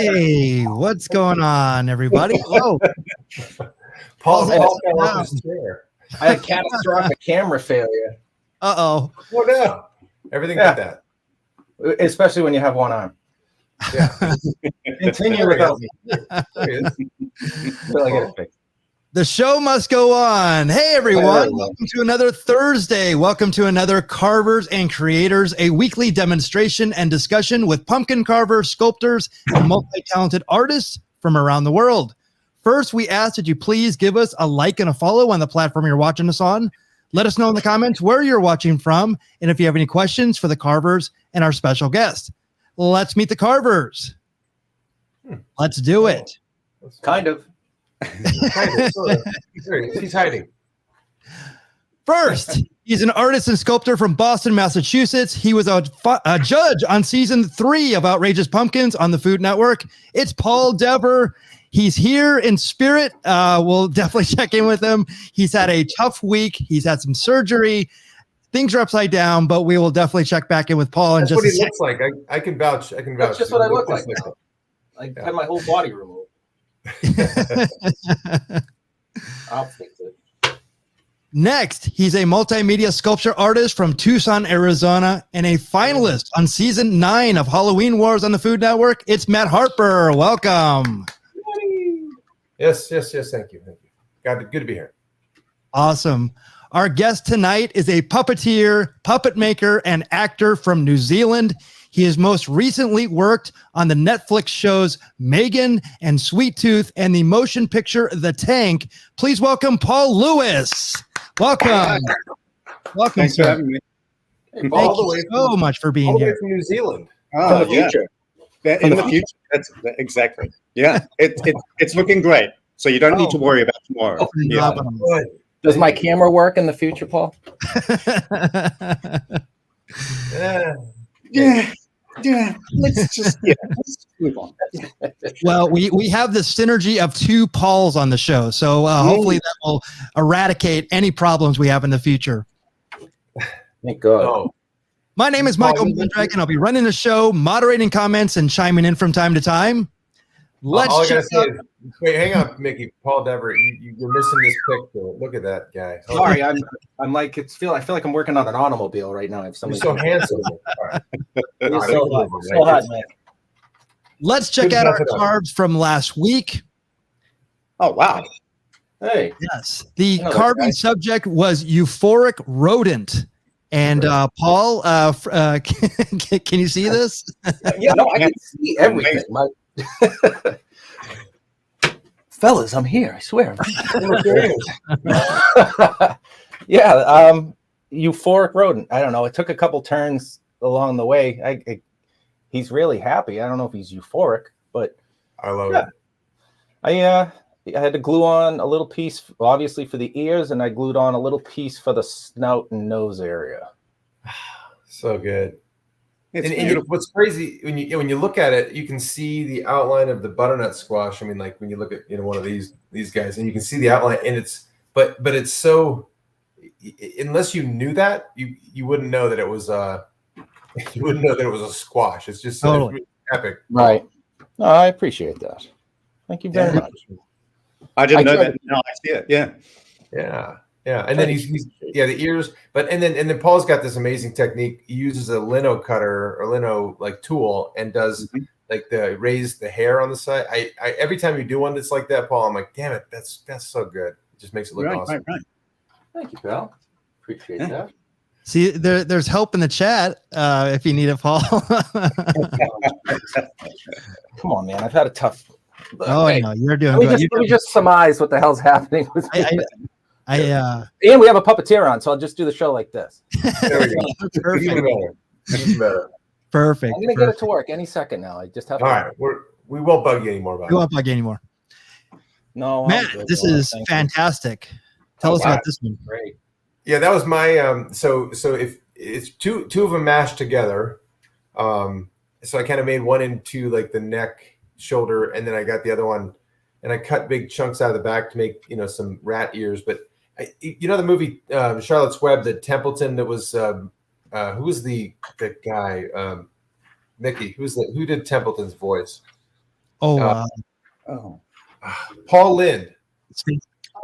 Hey, what's going on, everybody? Oh, Paul fell off his chair. I had catastrophic camera failure. Uh-oh. Oh, no. Everything but that. Especially when you have one arm. Yeah. Continue without me. Until I get it fixed. The show must go on. Hey, everyone. Welcome to another Thursday. Welcome to another Carvers and Creators, a weekly demonstration and discussion with pumpkin carvers, sculptors, and multi-talented artists from around the world. First, we ask that you please give us a like and a follow on the platform you're watching us on. Let us know in the comments where you're watching from, and if you have any questions for the carvers and our special guest. Let's meet the carvers. Let's do it. Kind of. He's hiding. First, he's an artist and sculptor from Boston, Massachusetts. He was a judge on season 3 of Outrageous Pumpkins on the Food Network. It's Paul Dever. He's here in spirit. We'll definitely check in with him. He's had a tough week. He's had some surgery. Things are upside down, but we will definitely check back in with Paul. That's what he looks like. I can vouch. That's just what I look like now. I had my whole body removed. I'll fix it. Next, he's a multimedia sculpture artist from Tucson, Arizona, and a finalist on season 9 of Halloween Wars on the Food Network. It's Matt Harper. Welcome. Yes. Thank you. Good to be here. Awesome. Our guest tonight is a puppeteer, puppet maker, and actor from New Zealand. He has most recently worked on the Netflix shows Megan and Sweet Tooth and the motion picture The Tank. Please welcome Paul Lewis. Welcome. Welcome. Thanks for having me. Hey, Thank you so much for being here. From New Zealand. Oh, In the future. In the future. That's exactly. Yeah, it's looking great. So you don't need to worry about tomorrow. Yeah. Does my camera work in the future, Paul? Yeah. Let's move on. Well, we have the synergy of 2 Pauls on the show, so hopefully that will eradicate any problems we have in the future. Thank God. Oh. My name is Michael Mondragon. I'll be running the show, moderating comments, and chiming in from time to time. Let's check out. Wait, hang on, Mickey. Paul Dever, you're missing this picture. Look at that guy. Sorry, I'm like I feel like I'm working on an automobile right now. I have You're so handsome. So hot, man. Let's check out our cards from last week. Oh, wow. Hey. Yes, the carving subject was euphoric rodent. And Paul, can you see this? Yeah, no, I can see everything. Fellas, I'm here. I swear. Yeah, euphoric rodent. I don't know. It took a couple turns along the way. He's really happy. I don't know if he's euphoric, but I love it. I had to glue on a little piece, obviously for the ears, and I glued on a little piece for the snout and nose area. So good. It's what's crazy when you look at it, you can see the outline of the butternut squash. I mean, like when you look at one of these guys, and you can see the outline, and it's but it's so. Unless you knew that, you wouldn't know that it was a squash. It's just so Totally. really epic. Right. No, I appreciate that. Thank you very much. I didn't know that. No, I see it. Yeah. And then he's the ears, and then Paul's got this amazing technique. He uses a lino cutter or lino like tool and does like raise the hair on the side. I every time you do one that's like that, Paul, I'm like, damn it, that's so good. It just makes it look awesome. Right. Thank you, pal. Appreciate that. See, there's help in the chat if you need it, Paul. Come on, man. I've had a tough. Oh, I know you're doing Let good. me just surmise what the hell's happening with me. And we have a puppeteer on, so I'll just do the show like this. There we go. Even better. Perfect. I'm gonna get it to work any second now. I just have to. All right, we won't bug you anymore about We it. won't bug you anymore. No, Matt, this is fantastic. Tell us about this one. Great. Yeah, that was my so if it's two of them mashed together, so I kind of made one into like the neck, shoulder, and then I got the other one, and I cut big chunks out of the back to make some rat ears. But the movie Charlotte's Web, the Templeton that was who was the guy Mickey? Who did Templeton's voice? Paul Lind.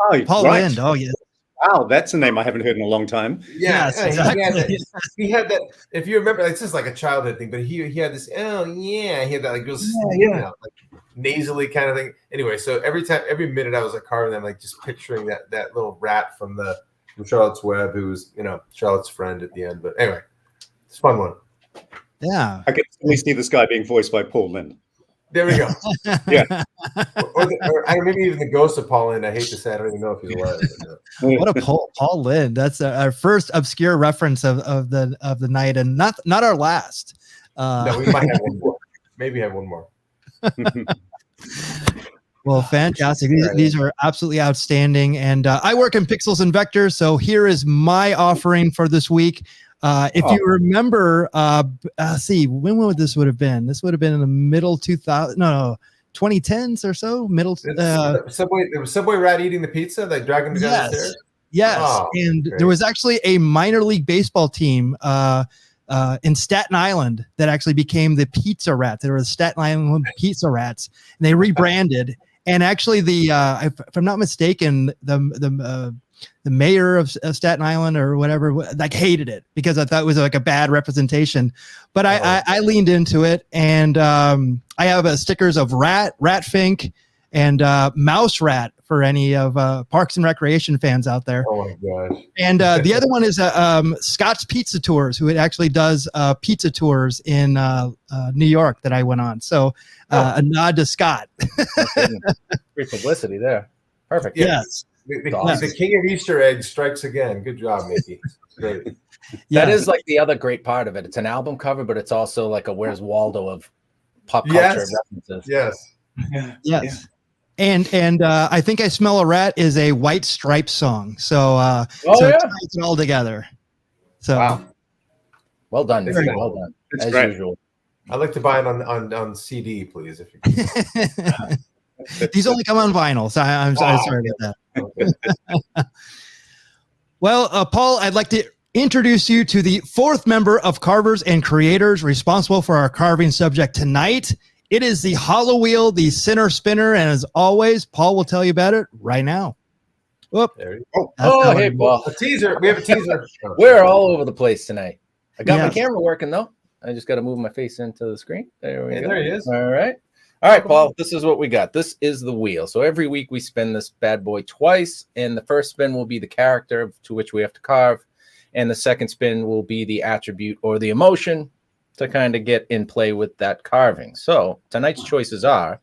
Oh, Paul right. Lind. Oh, yeah. Wow, that's a name I haven't heard in a long time. Yeah, Yes, exactly. he had that. If you remember, it's just like a childhood thing. But he had this. Oh yeah, he had that like real like nasally kind of thing. Anyway, so every minute I was like carving them, like just picturing that little rat from Charlotte's Web, who was Charlotte's friend at the end. But anyway, it's a fun one. Yeah. I can only see this guy being voiced by Paul Lind. There we go. Yeah. or maybe even the ghost of Paul Lind. I hate to say, I don't even know if he's alive. What a Paul Lind. That's our first obscure reference of the night, and not our last. No, we might have one more. Maybe have one more. Well, fantastic. These are absolutely outstanding. And I work in pixels and vectors, so here is my offering for this week. If you remember, see, when would this would have been? This would have been in the middle 2010s or so. Subway rat eating the pizza, like dragging the guy upstairs. Yes, Oh, and great. there was actually a minor league baseball team in Staten Island that actually became the Pizza Rats. They were the Staten Island Pizza Rats, and they rebranded. And actually, if I'm not mistaken, the mayor of Staten Island or whatever, like hated it because I thought it was like a bad representation. But I leaned into it, and I have stickers of Rat Fink, and Mouse Rat for any of Parks and Recreation fans out there. Oh my gosh! And the other one is Scott's Pizza Tours, who actually does pizza tours in New York that I went on. So a nod to Scott. Great publicity there. Perfect. Yes. The king of Easter eggs strikes again. Good job, Mickey. Great. That is like the other great part of it. It's an album cover, but it's also like a Where's Waldo of pop culture references. Yes. Yes. Yeah. And I Think I Smell a Rat is a White Stripes song. So it ties it all together. So wow. Well done. Very Well done. It's As great. usual. I'd like to buy it on CD, please. If you can. These only come on vinyl, so I'm sorry about that. Well, Paul, I'd like to introduce you to the fourth member of Carvers and Creators responsible for our carving subject tonight. It is the hollow wheel, the center spinner, and as always, Paul will tell you about it right now. Whoop. There you go. Hey, Paul. A teaser. We have a teaser. We're all over the place tonight. I got my Yes. camera working though. I just got to move my face into the screen. There we go. There he is. All right. All right, Paul, this is what we got. This is the wheel. So every week we spin this bad boy twice, and the first spin will be the character to which we have to carve, and the second spin will be the attribute or the emotion to kind of get in play with that carving. So tonight's choices are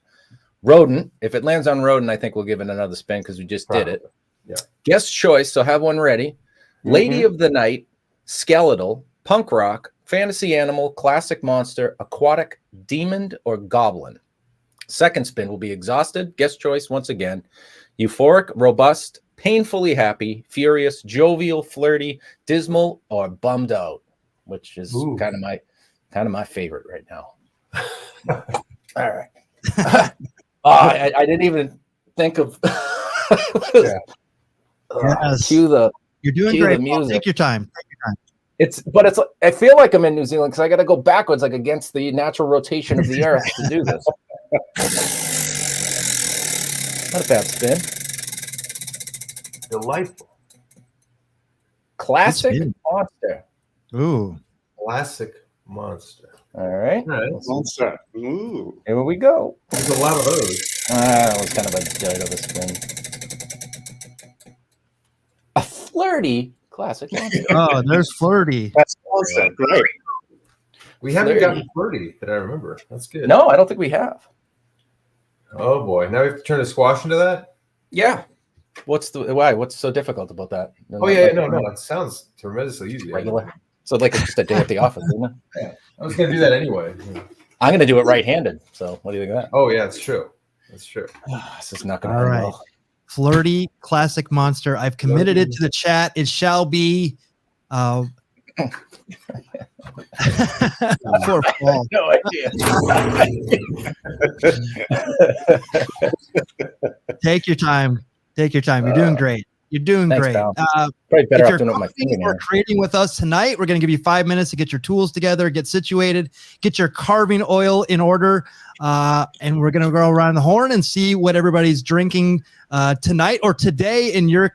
rodent. If it lands on rodent, I think we'll give it another spin because we just did it. Yeah. Guest choice, so have one ready. Lady of the night, skeletal, punk rock, fantasy animal, classic monster, aquatic, demon, or goblin. Second spin will be exhausted. Guest choice once again. Euphoric, robust, painfully happy, furious, jovial, flirty, dismal, or bummed out, which is kind of my favorite right now. All right. I didn't even think of Yes. You're doing great. Paul. Take your time. It's I feel like I'm in New Zealand because I got to go backwards, like against the natural rotation of the earth to do this. Not a bad spin. Delightful. Classic monster. Ooh. Classic monster. All right. Monster. Ooh. Here we go. There's a lot of those. That was kind of a dud of a spin. A flirty classic monster. Oh, there's flirty. That's monster. Great. We haven't gotten flirty that I remember. That's good. No, I don't think we have. Oh boy. Now we have to turn a squash into that? Yeah. What's so difficult about that? Oh yeah, no. It sounds tremendously easy. Regular. So like it's just a day at the office, isn't it? Yeah. I was gonna do that anyway. I'm gonna do it right-handed. So what do you think of that? Oh yeah, it's true. That's true. This is not gonna All end right. well. Flirty classic monster. I've committed it to the chat. It shall be for Paul. No idea. Take your time. Take your time. You're doing great. You're doing Thanks, great. pal. Probably better If off you're doing it with my copying finger. or creating with us tonight, we're going to give you 5 minutes to get your tools together, get situated, get your carving oil in order, and we're going to go around the horn and see what everybody's drinking tonight or today in your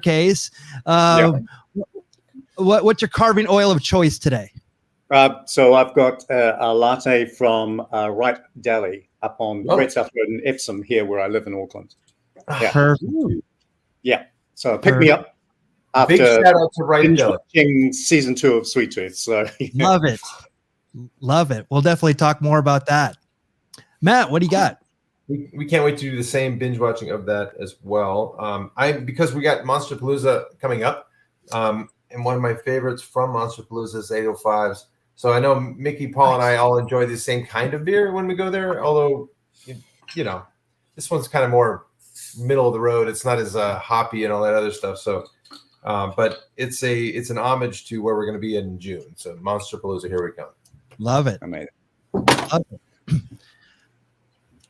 case. What's your carving oil of choice today? So I've got a latte from Right Deli up on Great South Road in Epsom here where I live in Auckland. Yeah. Perfect. Yeah. So pick me up after Big shout out to Right Deli. watching season 2 of Sweet Tooth. So Love it. Love it. We'll definitely talk more about that. Matt, what do you got? We can't wait to do the same binge watching of that as well. Because we got Monsterpalooza coming up, and one of my favorites from Monsterpalooza is 805s. So I know Mickey, Paul, and I all enjoy the same kind of beer when we go there. Although, you know, this one's kind of more middle of the road. It's not as hoppy and all that other stuff. So, but it's an homage to where we're going to be in June. So Monsterpalooza, here we come. Love it. Love it.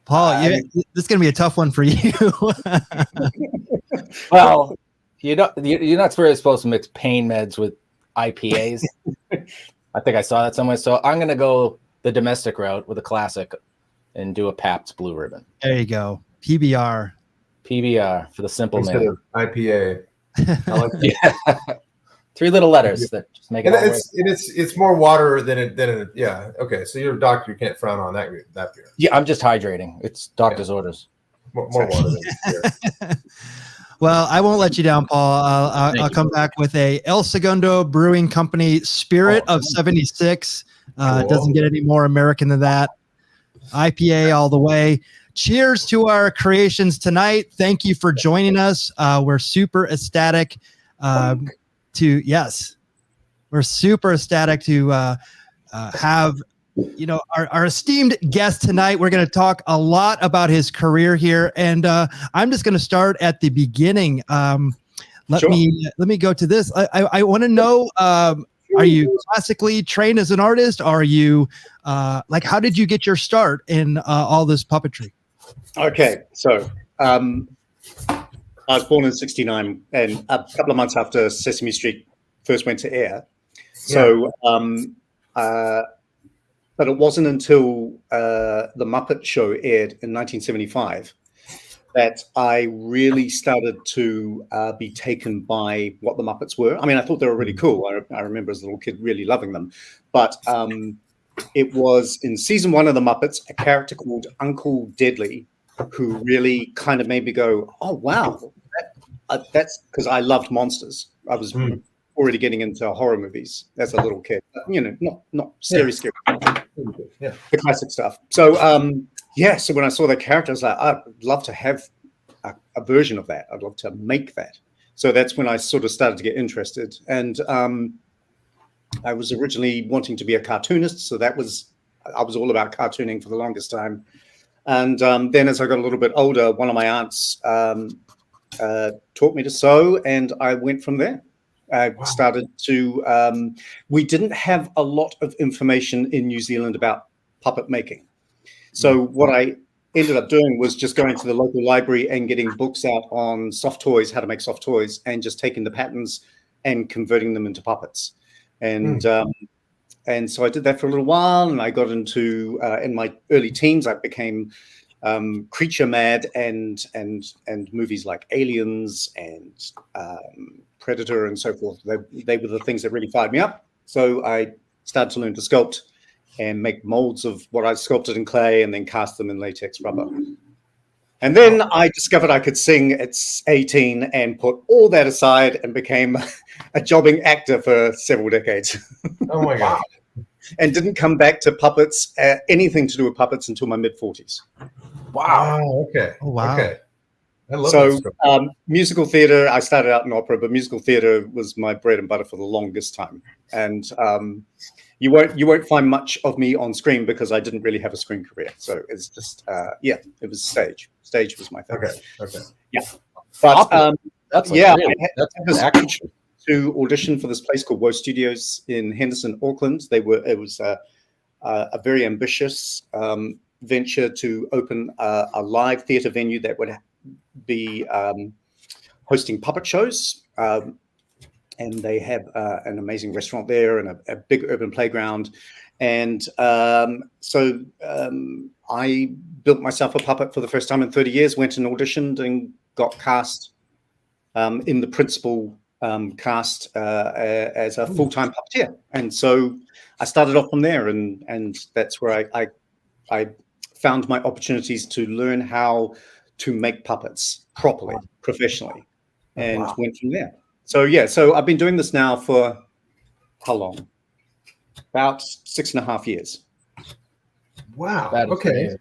Paul, this is going to be a tough one for you. Well, you're not really supposed to mix pain meds with IPAs. I think I saw that somewhere. So I'm going to go the domestic route with a classic and do a Pabst Blue Ribbon. There you go. PBR. PBR for the simple Instead man. of IPA. I like that. Yeah. 3 little letters that just make it. And it's more water than it. Yeah. Okay. So you're a doctor. You can't frown on that beer. Yeah, I'm just hydrating. It's doctor's orders. More water than beer. Well, I won't let you down, Paul. I'll come back with a El Segundo Brewing Company Spirit of 76. It doesn't get any more American than that. IPA all the way. Cheers to our creations tonight. Thank you for joining us. We're super ecstatic we're super ecstatic to have our esteemed guest tonight. We're going to talk a lot about his career here, and I'm just going to start at the beginning. Let me go to this. I want to know, are you classically trained as an artist? Are you how did you get your start in all this puppetry? Okay, so I was born in '69, and a couple of months after Sesame Street first went to air. So, but it wasn't until the Muppet Show aired in 1975 that I really started to be taken by what the Muppets were. I mean, I thought they were really cool. I remember as a little kid really loving them. But it was in season 1 of the Muppets, a character called Uncle Deadly, who really kind of made me go, oh, wow. That's because I loved monsters. I was already getting into horror movies as a little kid. Not scary. Yeah. The classic stuff. So, so when I saw that character, I was like, I'd love to have a version of that. I'd love to make that. So that's when I sort of started to get interested. And I was originally wanting to be a cartoonist. So I was all about cartooning for the longest time. And then as I got a little bit older, one of my aunts taught me to sew, and I went from there. I started to, we didn't have a lot of information in New Zealand about puppet making. So what I ended up doing was just going to the local library and getting books out on soft toys, how to make soft toys, and just taking the patterns and converting them into puppets. And so I did that for a little while, and I got into, in my early teens, I became creature mad and movies like Aliens and Predator and so forth. They were the things that really fired me up. So I started to learn to sculpt and make molds of what I sculpted in clay and then cast them in latex rubber. And then I discovered I could sing at 18 and put all that aside and became a jobbing actor for several decades. Oh my God. And didn't come back to puppets, anything to do with puppets until my mid-40s. Wow. Okay. Oh, wow. Okay. I love So that stuff. musical theater, I started out in opera, but musical theater was my bread and butter for the longest time. And you won't find much of me on screen because I didn't really have a screen career. So it's just, it was stage. Stage was my thing. Okay. Yeah. But That's I that's had this action. to audition for this place called Woe Studios in Henderson, Auckland. It was a very ambitious venture to open a live theater venue that would be hosting puppet shows. And they have an amazing restaurant there and a big urban playground. And so I built myself a puppet for the first time in 30 years, went and auditioned and got cast in the principal cast as a full-time puppeteer. And so I started off from there, and that's where I found my opportunities to learn how to make puppets properly, professionally, and went from there. So yeah, so I've been doing this now for how long? About 6.5 years. Wow. That is Okay. amazing.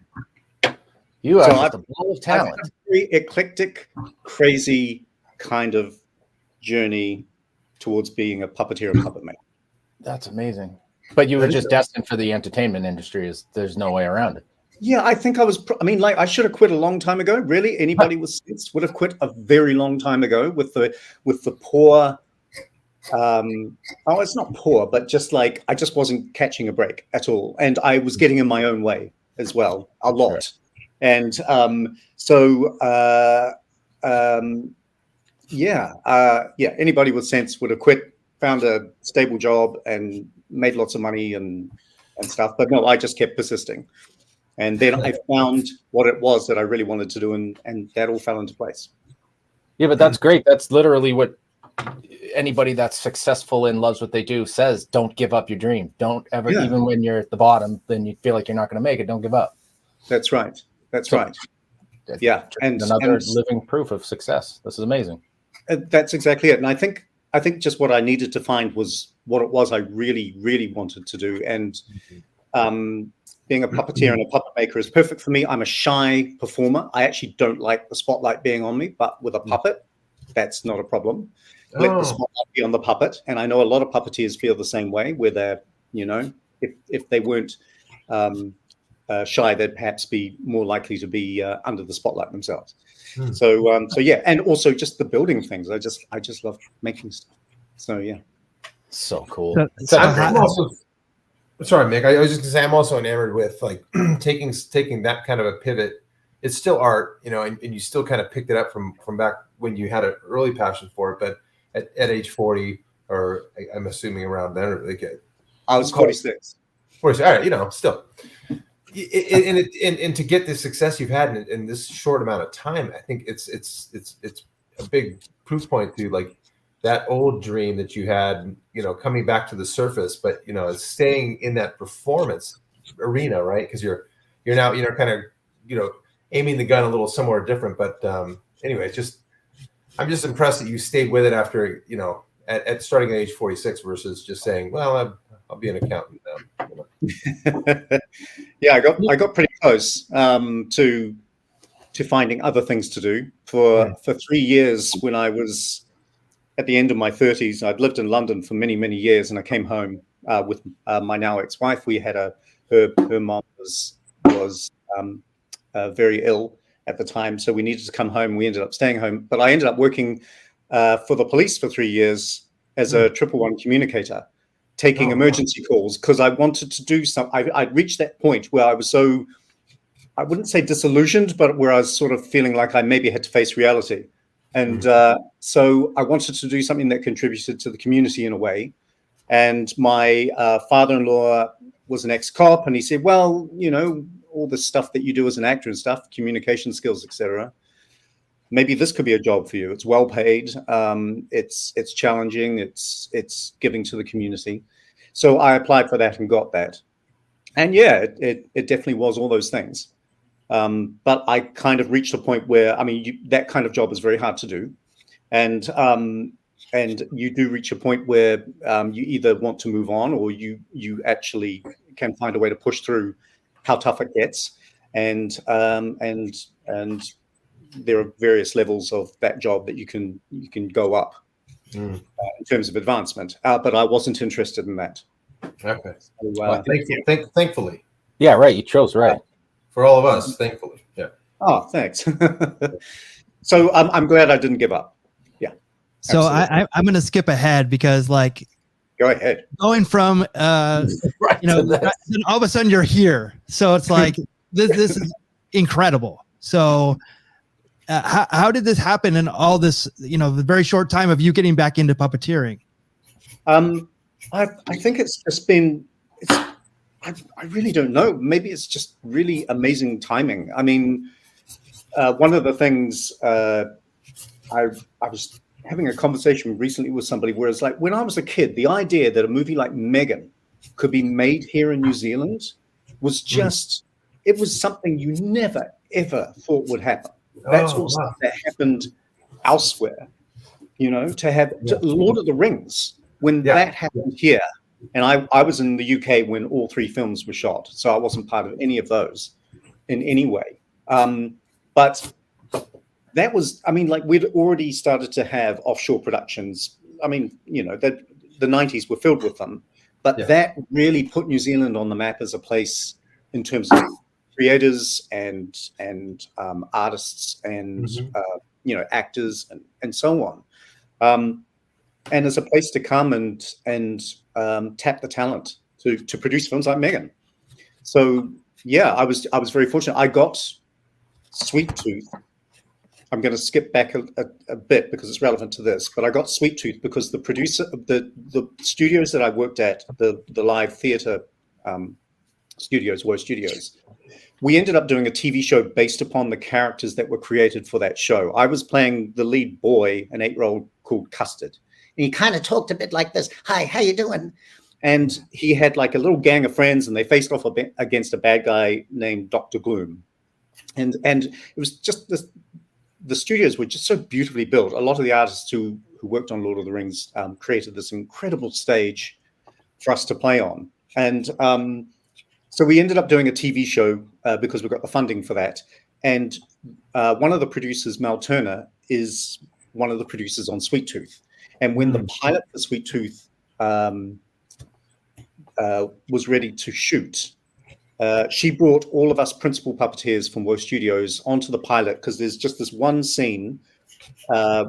You are So just a ball of talent. I've had a very eclectic, crazy kind of journey towards being a puppeteer and puppet maker. That's amazing. But you were just destined for the entertainment industry. There's no way around it. Yeah, I think I was. I should have quit a long time ago. Really, anybody with sense would have quit a very long time ago with the poor. It's not poor, but just like I just wasn't catching a break at all, and I was getting in my own way as well a lot. Sure. And anybody with sense would have quit, found a stable job, and made lots of money and stuff. But no, I just kept persisting. And then I found what it was that I really wanted to do, and that all fell into place. Yeah, but that's great. That's literally what anybody that's successful and loves what they do says. Don't give up your dream. Don't ever, even when you're at the bottom, then you feel like you're not going to make it. Don't give up. That's right. That's right. Yeah. And another living proof of success. This is amazing. That's exactly it. And I think just what I needed to find was what it was I really, really wanted to do. And being a puppeteer and a puppet maker is perfect for me. I'm a shy performer. I actually don't like the spotlight being on me, but with a puppet, that's not a problem. Let the spotlight be on the puppet. And I know a lot of puppeteers feel the same way, where they're, if they weren't shy, they'd perhaps be more likely to be under the spotlight themselves. So yeah, and also just the building things. I just love making stuff. So yeah, so cool. I'm also, sorry, Mick. I was just gonna say I'm also enamored with like taking that kind of a pivot. It's still art, and you still kind of picked it up from back when you had an early passion for it. But at age 40, or I'm assuming around then, like I was 46. 46. All right, still. And to get the success you've had in this short amount of time, I think it's a big proof point to like that old dream that you had, coming back to the surface, but staying in that performance arena, right? Because you're now kind of aiming the gun a little somewhere different. But anyway, I'm just impressed that you stayed with it after at starting at age 46 versus just saying, well, I'll be an accountant now. Yeah, I got pretty close to finding other things to do for 3 years. When I was at the end of my 30s, I'd lived in London for many, many years, and I came home with my now ex-wife. We had her mom was very ill at the time, so we needed to come home. We ended up staying home, but I ended up working for the police for 3 years as a 111 communicator, taking emergency calls, because I wanted to do something. I'd reached that point where I was so, I wouldn't say disillusioned, but where I was sort of feeling like I maybe had to face reality. And so I wanted to do something that contributed to the community in a way. And my father-in-law was an ex-cop, and he said, well, all the stuff that you do as an actor and stuff, communication skills, etc. Maybe this could be a job for you. It's well paid. It's challenging. It's giving to the community. So I applied for that and got that. And yeah, it definitely was all those things. But I kind of reached a point where, that kind of job is very hard to do. And you do reach a point where you either want to move on, or you actually can find a way to push through how tough it gets. And there are various levels of that job that you can go up in terms of advancement. But I wasn't interested in that. Okay. So, thankfully. Yeah, right. You chose right. For all of us, thankfully. Yeah. Oh, thanks. So I'm glad I didn't give up. Yeah. So I'm going to skip ahead because go ahead. Going from, then all of a sudden you're here. So it's like, this is incredible. So how did this happen in all this, the very short time of you getting back into puppeteering? I think it's just been, I really don't know. Maybe it's just really amazing timing. I mean, one of the things I was having a conversation recently with somebody where it's like, when I was a kid, the idea that a movie like Megan could be made here in New Zealand was just, it was something you never, ever thought would happen. That's what stuff that happened elsewhere, to have Lord of the Rings, when that happened here. And I was in the UK when all 3 films were shot, so I wasn't part of any of those in any way. But that was, I mean, like, we'd already started to have offshore productions. I mean, the 90s were filled with them, but that really put New Zealand on the map as a place in terms of creators and artists and actors and so on, and as a place to come and tap the talent to produce films like Megan. So yeah, I was very fortunate. I got Sweet Tooth. I'm going to skip back a bit because it's relevant to this, but I got Sweet Tooth because the producer of the studios that I worked at, the live theater studios, we ended up doing a TV show based upon the characters that were created for that show. I was playing the lead boy, an 8-year-old called Custard. And he kind of talked a bit like this. Hi, how you doing? And he had like a little gang of friends, and they faced off against a bad guy named Dr. Gloom. And it was just this, the studios were just so beautifully built. A lot of the artists who worked on Lord of the Rings created this incredible stage for us to play on. And so we ended up doing a TV show because we got the funding for that. And one of the producers, Mel Turner, is one of the producers on Sweet Tooth. And when the pilot for Sweet Tooth was ready to shoot, she brought all of us principal puppeteers from Woe Studios onto the pilot, because there's just this one scene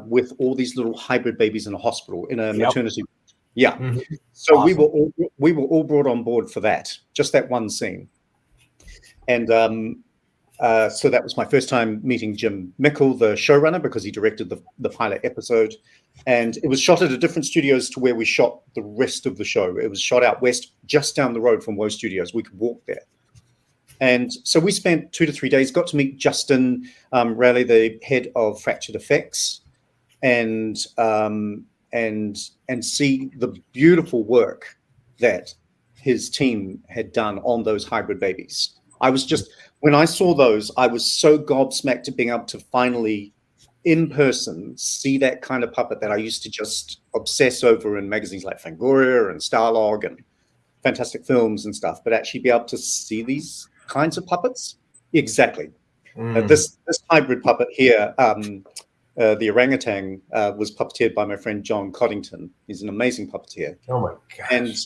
with all these little hybrid babies in a hospital, in a maternity. Yeah. So awesome. we were all brought on board for that, just that one scene. And so that was my first time meeting Jim Mickle, the showrunner, because he directed the pilot episode. And it was shot at a different studios to where we shot the rest of the show. It was shot out west, just down the road from Woe Studios. We could walk there. And so we spent 2 to 3 days, got to meet Justin Raleigh, the head of Fractured Effects, and see the beautiful work that his team had done on those hybrid babies. I was just, when I saw those, I was so gobsmacked at being able to finally, in person, see that kind of puppet that I used to just obsess over in magazines like Fangoria and Starlog and Fantastic Films and stuff, but actually be able to see these kinds of puppets. Exactly. This hybrid puppet here, the orangutan, was puppeteered by my friend John Coddington. He's an amazing puppeteer. Oh my gosh.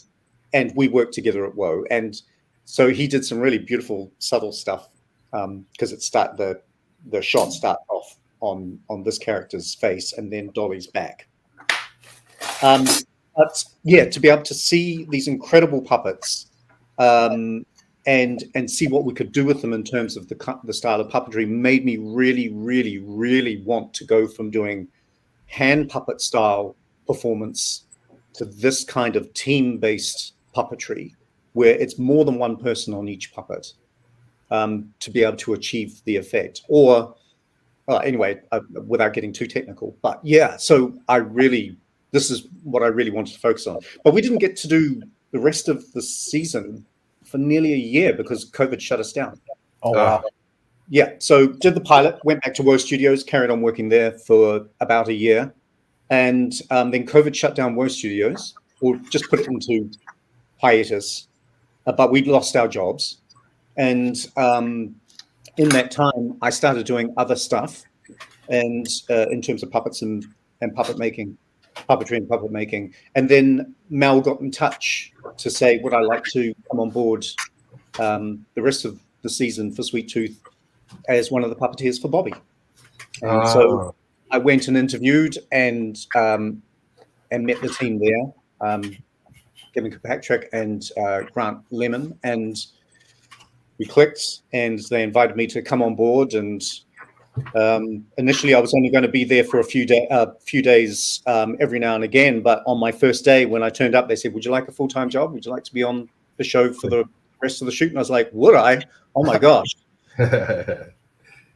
And we worked together at Woe. And so he did some really beautiful, subtle stuff, because the shots start off on this character's face and then Dolly's back. But yeah, to be able to see these incredible puppets and see what we could do with them in terms of the style of puppetry made me really, really, really want to go from doing hand puppet style performance to this kind of team-based puppetry, where it's more than one person on each puppet, to be able to achieve the effect. Or anyway, without getting too technical, but yeah, so this is what I really wanted to focus on. But we didn't get to do the rest of the season for nearly a year because COVID shut us down. Oh, wow. Yeah, so did the pilot, went back to Woe Studios, carried on working there for about a year. And then COVID shut down Woe Studios, or just put it into hiatus. But we'd lost our jobs. And in that time, I started doing other stuff, and in terms of puppets and puppet making, puppetry and puppet making. And then Mel got in touch to say, would I like to come on board the rest of the season for Sweet Tooth as one of the puppeteers for Bobby. And so I went and interviewed and met the team there, Kevin Kirkpatrick and Grant Lemon, and we clicked, and they invited me to come on board, and Initially, I was only going to be there for a few days every now and again. But on my first day, when I turned up, they said, "Would you like a full-time job? Would you like to be on the show for the rest of the shoot?" And I was like, "Would I? Oh my gosh!"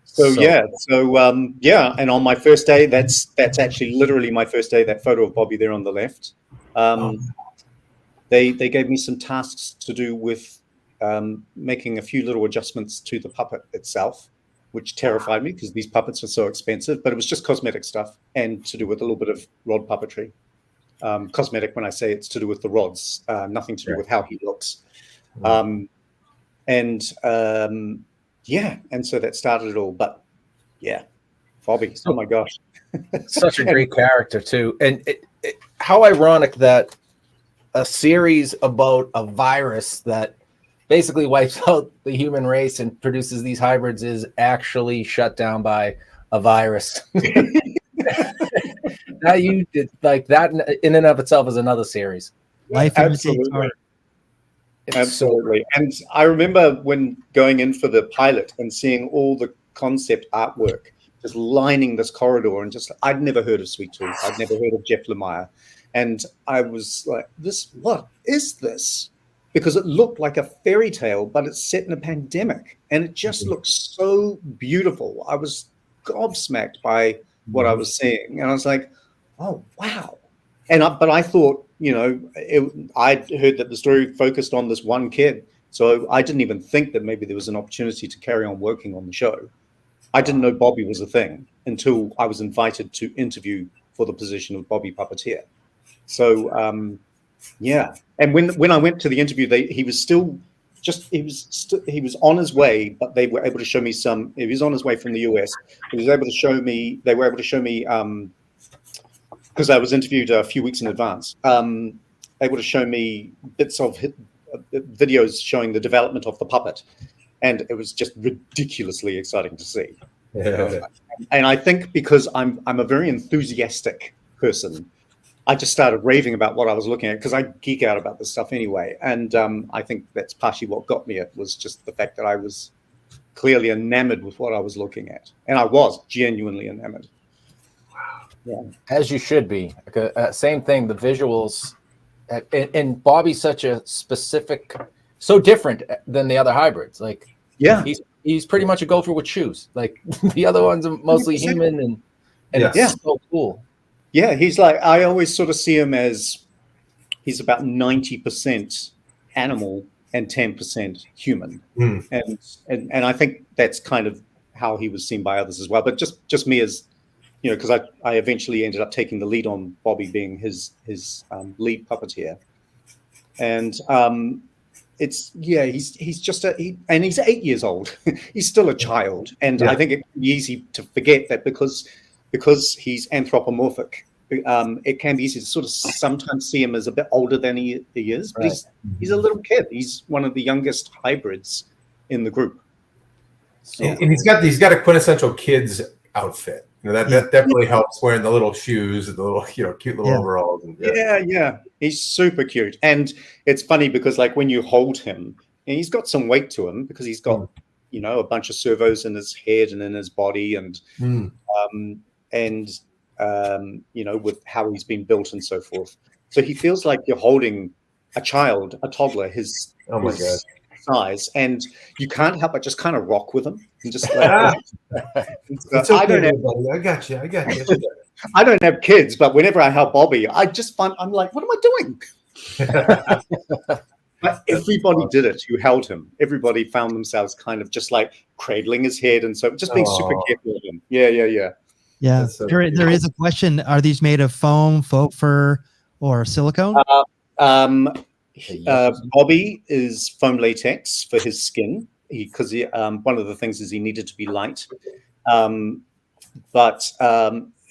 So yeah, and on my first day, that's actually literally my first day. That photo of Bobby there on the left. They gave me some tasks to do with making a few little adjustments to the puppet itself, which terrified me because these puppets are so expensive. But it was just cosmetic stuff and to do with a little bit of rod puppetry. Cosmetic, when I say it's to do with the rods, nothing to do with how he looks. And so that started it all. But yeah, Bobby, oh my gosh. Such a great character too. And how ironic that a series about a virus that basically wipes out the human race and produces these hybrids is actually shut down by a virus. Now you did like that in and of itself is another series. Life imitates art. Absolutely. And I remember when going in for the pilot and seeing all the concept artwork just lining this corridor, and just I'd never heard of Sweet Tooth. I'd never heard of Jeff Lemire. And I was like, what is this? Because it looked like a fairy tale, but it's set in a pandemic. And it just looks so beautiful. I was gobsmacked by what I was seeing. And I was like, oh, wow. But I thought, I'd heard that the story focused on this one kid. So I didn't even think that maybe there was an opportunity to carry on working on the show. I didn't know Bobby was a thing until I was invited to interview for the position of Bobby Puppeteer. So, And when I went to the interview, he was on his way, but they were able to show me he was on his way from the US. They were able to show me, because I was interviewed a few weeks in advance, able to show me bits of videos showing the development of the puppet. And it was just ridiculously exciting to see. Yeah. And I think because I'm a very enthusiastic person, I just started raving about what I was looking at because I geek out about this stuff anyway. And I think that's partially what got me. It was just the fact that I was clearly enamored with what I was looking at. And I was genuinely enamored. Yeah. As you should be. Same thing, the visuals. And Bobby's such a specific, so different than the other hybrids. Like, yeah, he's pretty much a gopher with shoes. Like the other ones are mostly human, and it's so cool. Yeah, he's like, I always sort of see him as he's about 90% animal and 10% human. And I think that's kind of how he was seen by others as well. But just me as, because I eventually ended up taking the lead on Bobby being his lead puppeteer. And he's just and he's 8 years old. He's still a child. And I think it's easy to forget that because he's anthropomorphic, it can be easy to sort of sometimes see him as a bit older than he is. But he's a little kid. He's one of the youngest hybrids in the group. So, and he's got a quintessential kid's outfit. That definitely helps, wearing the little shoes and the little cute little overalls. And, he's super cute. And it's funny because like when you hold him, and he's got some weight to him because he's got a bunch of servos in his head and in his body, and with how he's been built and so forth. So he feels like you're holding a child, a toddler, his size, and you can't help but just kind of rock with him and just like, it's okay, I got you. I don't have kids, but whenever I help Bobby, I'm like, what am I doing? But everybody did it who held him. Everybody found themselves kind of just like cradling his head, and so just being super careful of him. Yeah. There is a question. Are these made of foam, faux fur, or silicone? Bobby is foam latex for his skin because one of the things is he needed to be light. But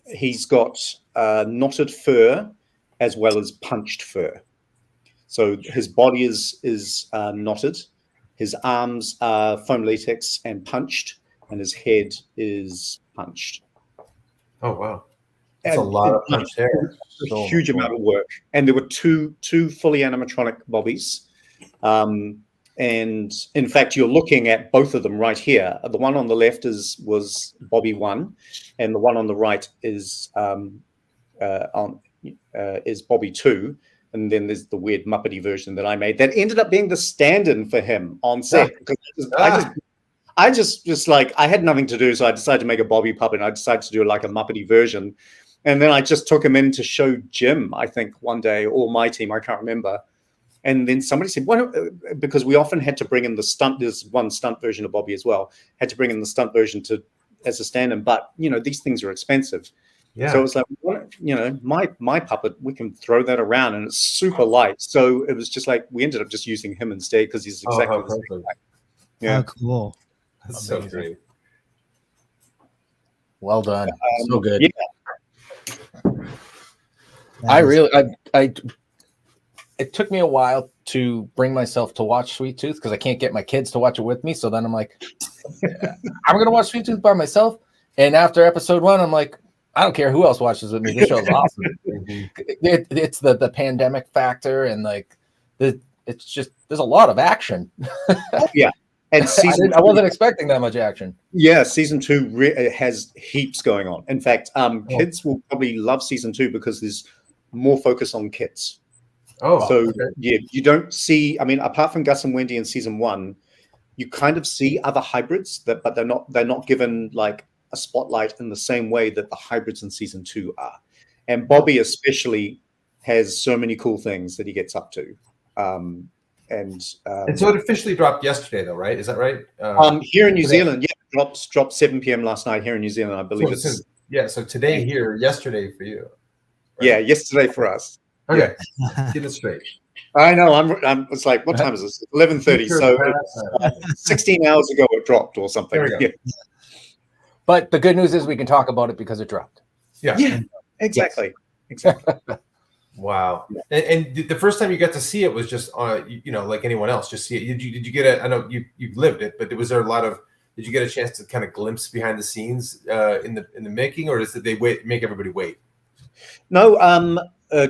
he's got knotted fur as well as punched fur. So his body is knotted. His arms are foam latex and punched, and his head is punched. Oh, wow. That's a lot of punch there. A huge amount of work. And there were two fully animatronic Bobbies. And in fact, you're looking at both of them right here. The one on the left was Bobby 1, and the one on the right is Bobby 2. And then there's the weird Muppety version that I made that ended up being the stand-in for him on set. I just like, I had nothing to do, so I decided to make a Bobby puppet. And I decided to do like a Muppety version, and then I just took him in to show Jim, I think, one day, or my team, I can't remember. And then somebody said, "Why don't?" Because we often had to bring in the stunt. There's one stunt version of Bobby as well. Had to bring in the stunt version as a stand-in, but these things are expensive. Yeah. So it was like, my puppet, we can throw that around, and it's super light. So it was just like we ended up just using him instead because he's exactly the same. Yeah, cool. That's so great. Well done. So good. Yeah. It took me a while to bring myself to watch Sweet Tooth because I can't get my kids to watch it with me. So then I'm like, I'm going to watch Sweet Tooth by myself. And after episode 1, I'm like, I don't care who else watches with me. This show's awesome. It's the pandemic factor, and like it's just, there's a lot of action. Yeah. And I wasn't expecting that much action. Yeah, season 2 has heaps going on. In fact, kids will probably love season 2 because there's more focus on kids. Yeah, you don't see. I mean, apart from Gus and Wendy in season 1, you kind of see other hybrids but they're not given like a spotlight in the same way that the hybrids in season 2 are. And Bobby especially has so many cool things that he gets up to. And so it officially dropped yesterday, though, right? Is that right? Here in New Zealand, yeah, dropped 7 p.m. last night here in New Zealand. I believe so today here, yesterday for you. Right? Yeah, yesterday for us. Okay, get it straight. I know. I'm. It's like, what time is this? 11:30. So 16 hours ago it dropped or something. There we go. Yeah. But the good news is we can talk about it because it dropped. Yeah. Exactly. Exactly. Wow. And the first time you got to see it was just like anyone else, just see it. Did you get it? I know you've lived it, but was there a lot of? Did you get a chance to kind of glimpse behind the scenes in the making, or did they make everybody wait? No.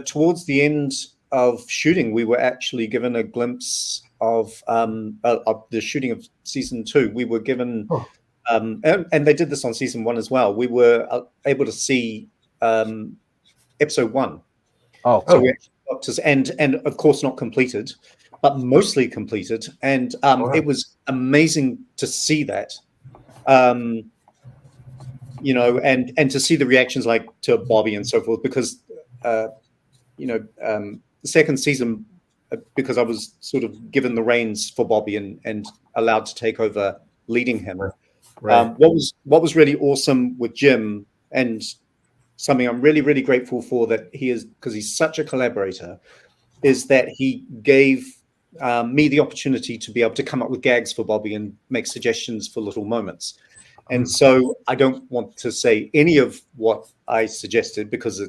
Towards the end of shooting, we were actually given a glimpse of the shooting of season 2. We were given, and they did this on season 1 as well. We were able to see episode 1. So we actually got to, and of course not completed, but mostly completed, and it was amazing to see that. And to see the reactions like to Bobby and so forth, because the second season, because I was sort of given the reins for Bobby and allowed to take over leading him. Right. What was really awesome with Jim, and something I'm really, really grateful for that he is, because he's such a collaborator, is that he gave me the opportunity to be able to come up with gags for Bobby and make suggestions for little moments. And so I don't want to say any of what I suggested because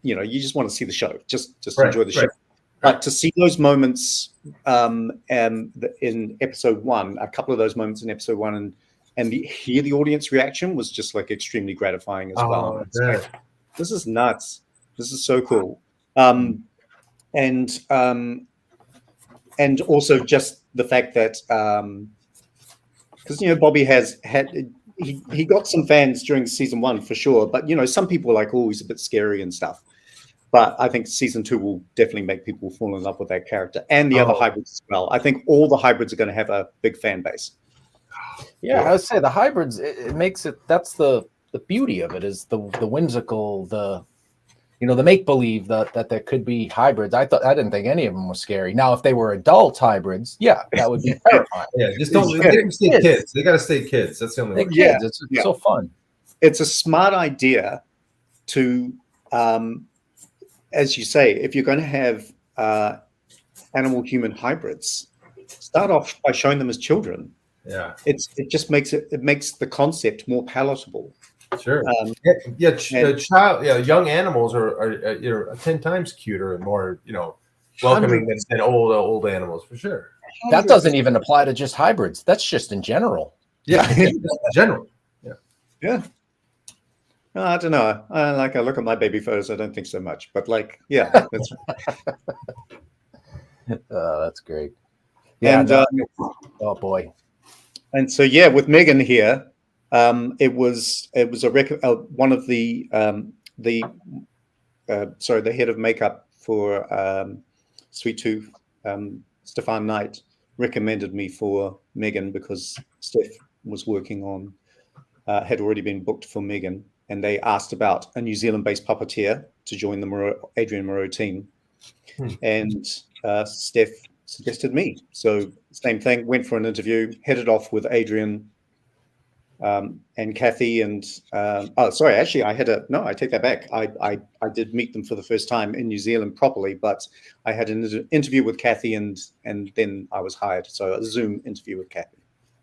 you just want to see the show, just enjoy the show. But to see those moments in episode 1, a couple of those moments in episode 1, and hear the audience reaction was just like extremely gratifying as well. Like, this is nuts. This is so cool. And also just the fact that because Bobby he got some fans during season 1 for sure, but some people are like, oh, he's a bit scary and stuff. But I think season 2 will definitely make people fall in love with that character and the other hybrids as well. I think all the hybrids are going to have a big fan base. Yeah, I would say the hybrids, it makes it, that's the beauty of it, is the whimsical, the make-believe that there could be hybrids. I didn't think any of them were scary. Now, if they were adult hybrids, yeah, that would be terrifying. Yeah, just don't let them stay kids. They got to stay kids. That's the only way. Kids. It's so fun. It's a smart idea to, as you say, if you're going to have animal-human hybrids, start off by showing them as children. Yeah, it just makes the concept more palatable. Sure. Young animals are 10 times cuter and more, welcoming than old animals for sure. That doesn't even apply to just hybrids. That's just in general. Yeah, in general. Yeah. No, I don't know. I look at my baby photos. I don't think so much, but that's that's great. Yeah. And Oh boy. and so yeah, with Megan here, it was one of the head of makeup for Sweet Tooth, Stefan Knight, recommended me for Megan because Steph was working on, had already been booked for Megan, and they asked about a New Zealand-based puppeteer to join the Adrian Moreau team. And Steph suggested me. So same thing, went for an interview, headed off with Adrian and Kathy and actually I take that back. I did meet them for the first time in New Zealand properly, but I had an interview with Kathy and then I was hired. So a Zoom interview with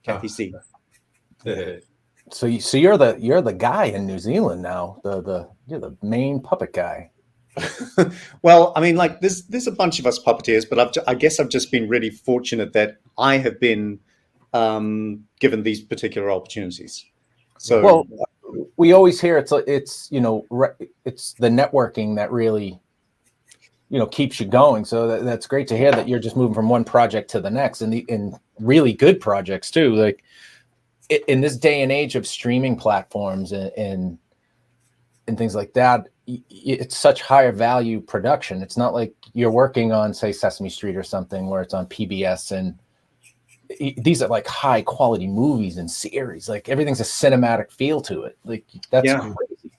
Kathy C. So you're the guy in New Zealand now. You're the main puppet guy. Well, I mean, like there's a bunch of us puppeteers, but I guess I've just been really fortunate that I have been given these particular opportunities. So well, we always hear it's it's the networking that really keeps you going. So that's great to hear that you're just moving from one project to the next, and in really good projects too. Like in this day and age of streaming platforms and things like that, it's such higher value production. It's not like you're working on, say, Sesame Street or something where it's on PBS, and these are like high quality movies and series. Like everything's a cinematic feel to it. Like that's crazy.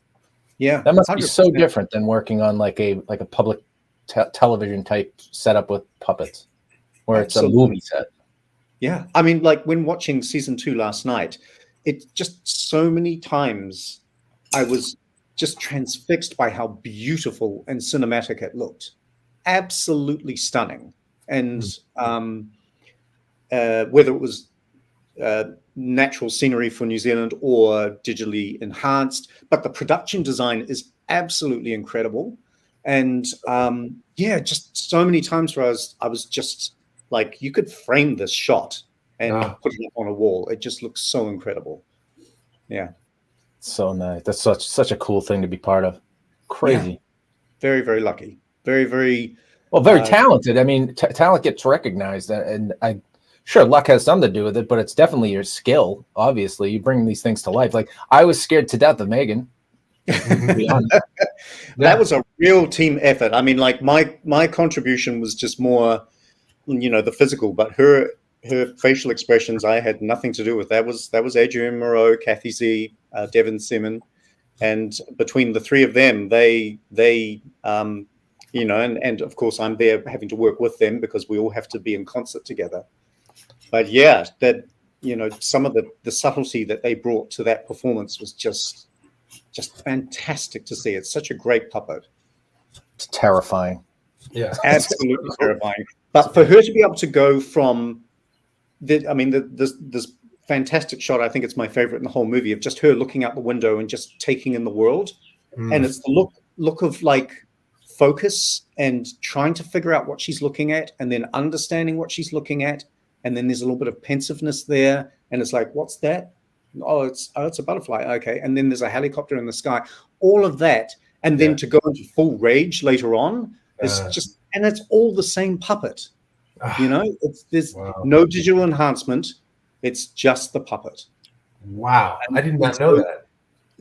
Yeah, that must 100%. be so different than working on like a public television type setup with puppets, where Absolutely. It's a movie set. Yeah, I mean, like when watching season 2 last night, it just so many times I was just transfixed by how beautiful and cinematic it looked. Absolutely stunning. And whether it was natural scenery for New Zealand or digitally enhanced, but the production design is absolutely incredible. And just so many times where I was just like, you could frame this shot and put it up on a wall. It just looks so incredible. Yeah. So nice. That's such a cool thing to be part of. Crazy. Yeah. Very, very lucky. Very, very well, very talented. I mean, talent gets recognized, and sure, luck has something to do with it, but it's definitely your skill. Obviously, you bring these things to life. Like I was scared to death of Megan. To be honest. That was a real team effort. I mean, like my contribution was just more, the physical, but her facial expressions I had nothing to do with. That was Adrian Moreau, Kathy Z, Devin Seaman, and between the three of them, they and of course I'm there having to work with them because we all have to be in concert together. But yeah, that some of the subtlety that they brought to that performance was just fantastic to see. It's such a great puppet. It's terrifying. Yeah, absolutely terrifying. But for her to be able to go from this fantastic shot, I think it's my favorite in the whole movie, of just her looking out the window and just taking in the world. And it's the look of like focus and trying to figure out what she's looking at and then understanding what she's looking at. And then there's a little bit of pensiveness there. And it's like, what's that? Oh, it's a butterfly. Okay. And then there's a helicopter in the sky, all of that. And then to go into full rage later on is just, and it's all the same puppet. There's no digital enhancement. It's just the puppet. Wow. I did not know that.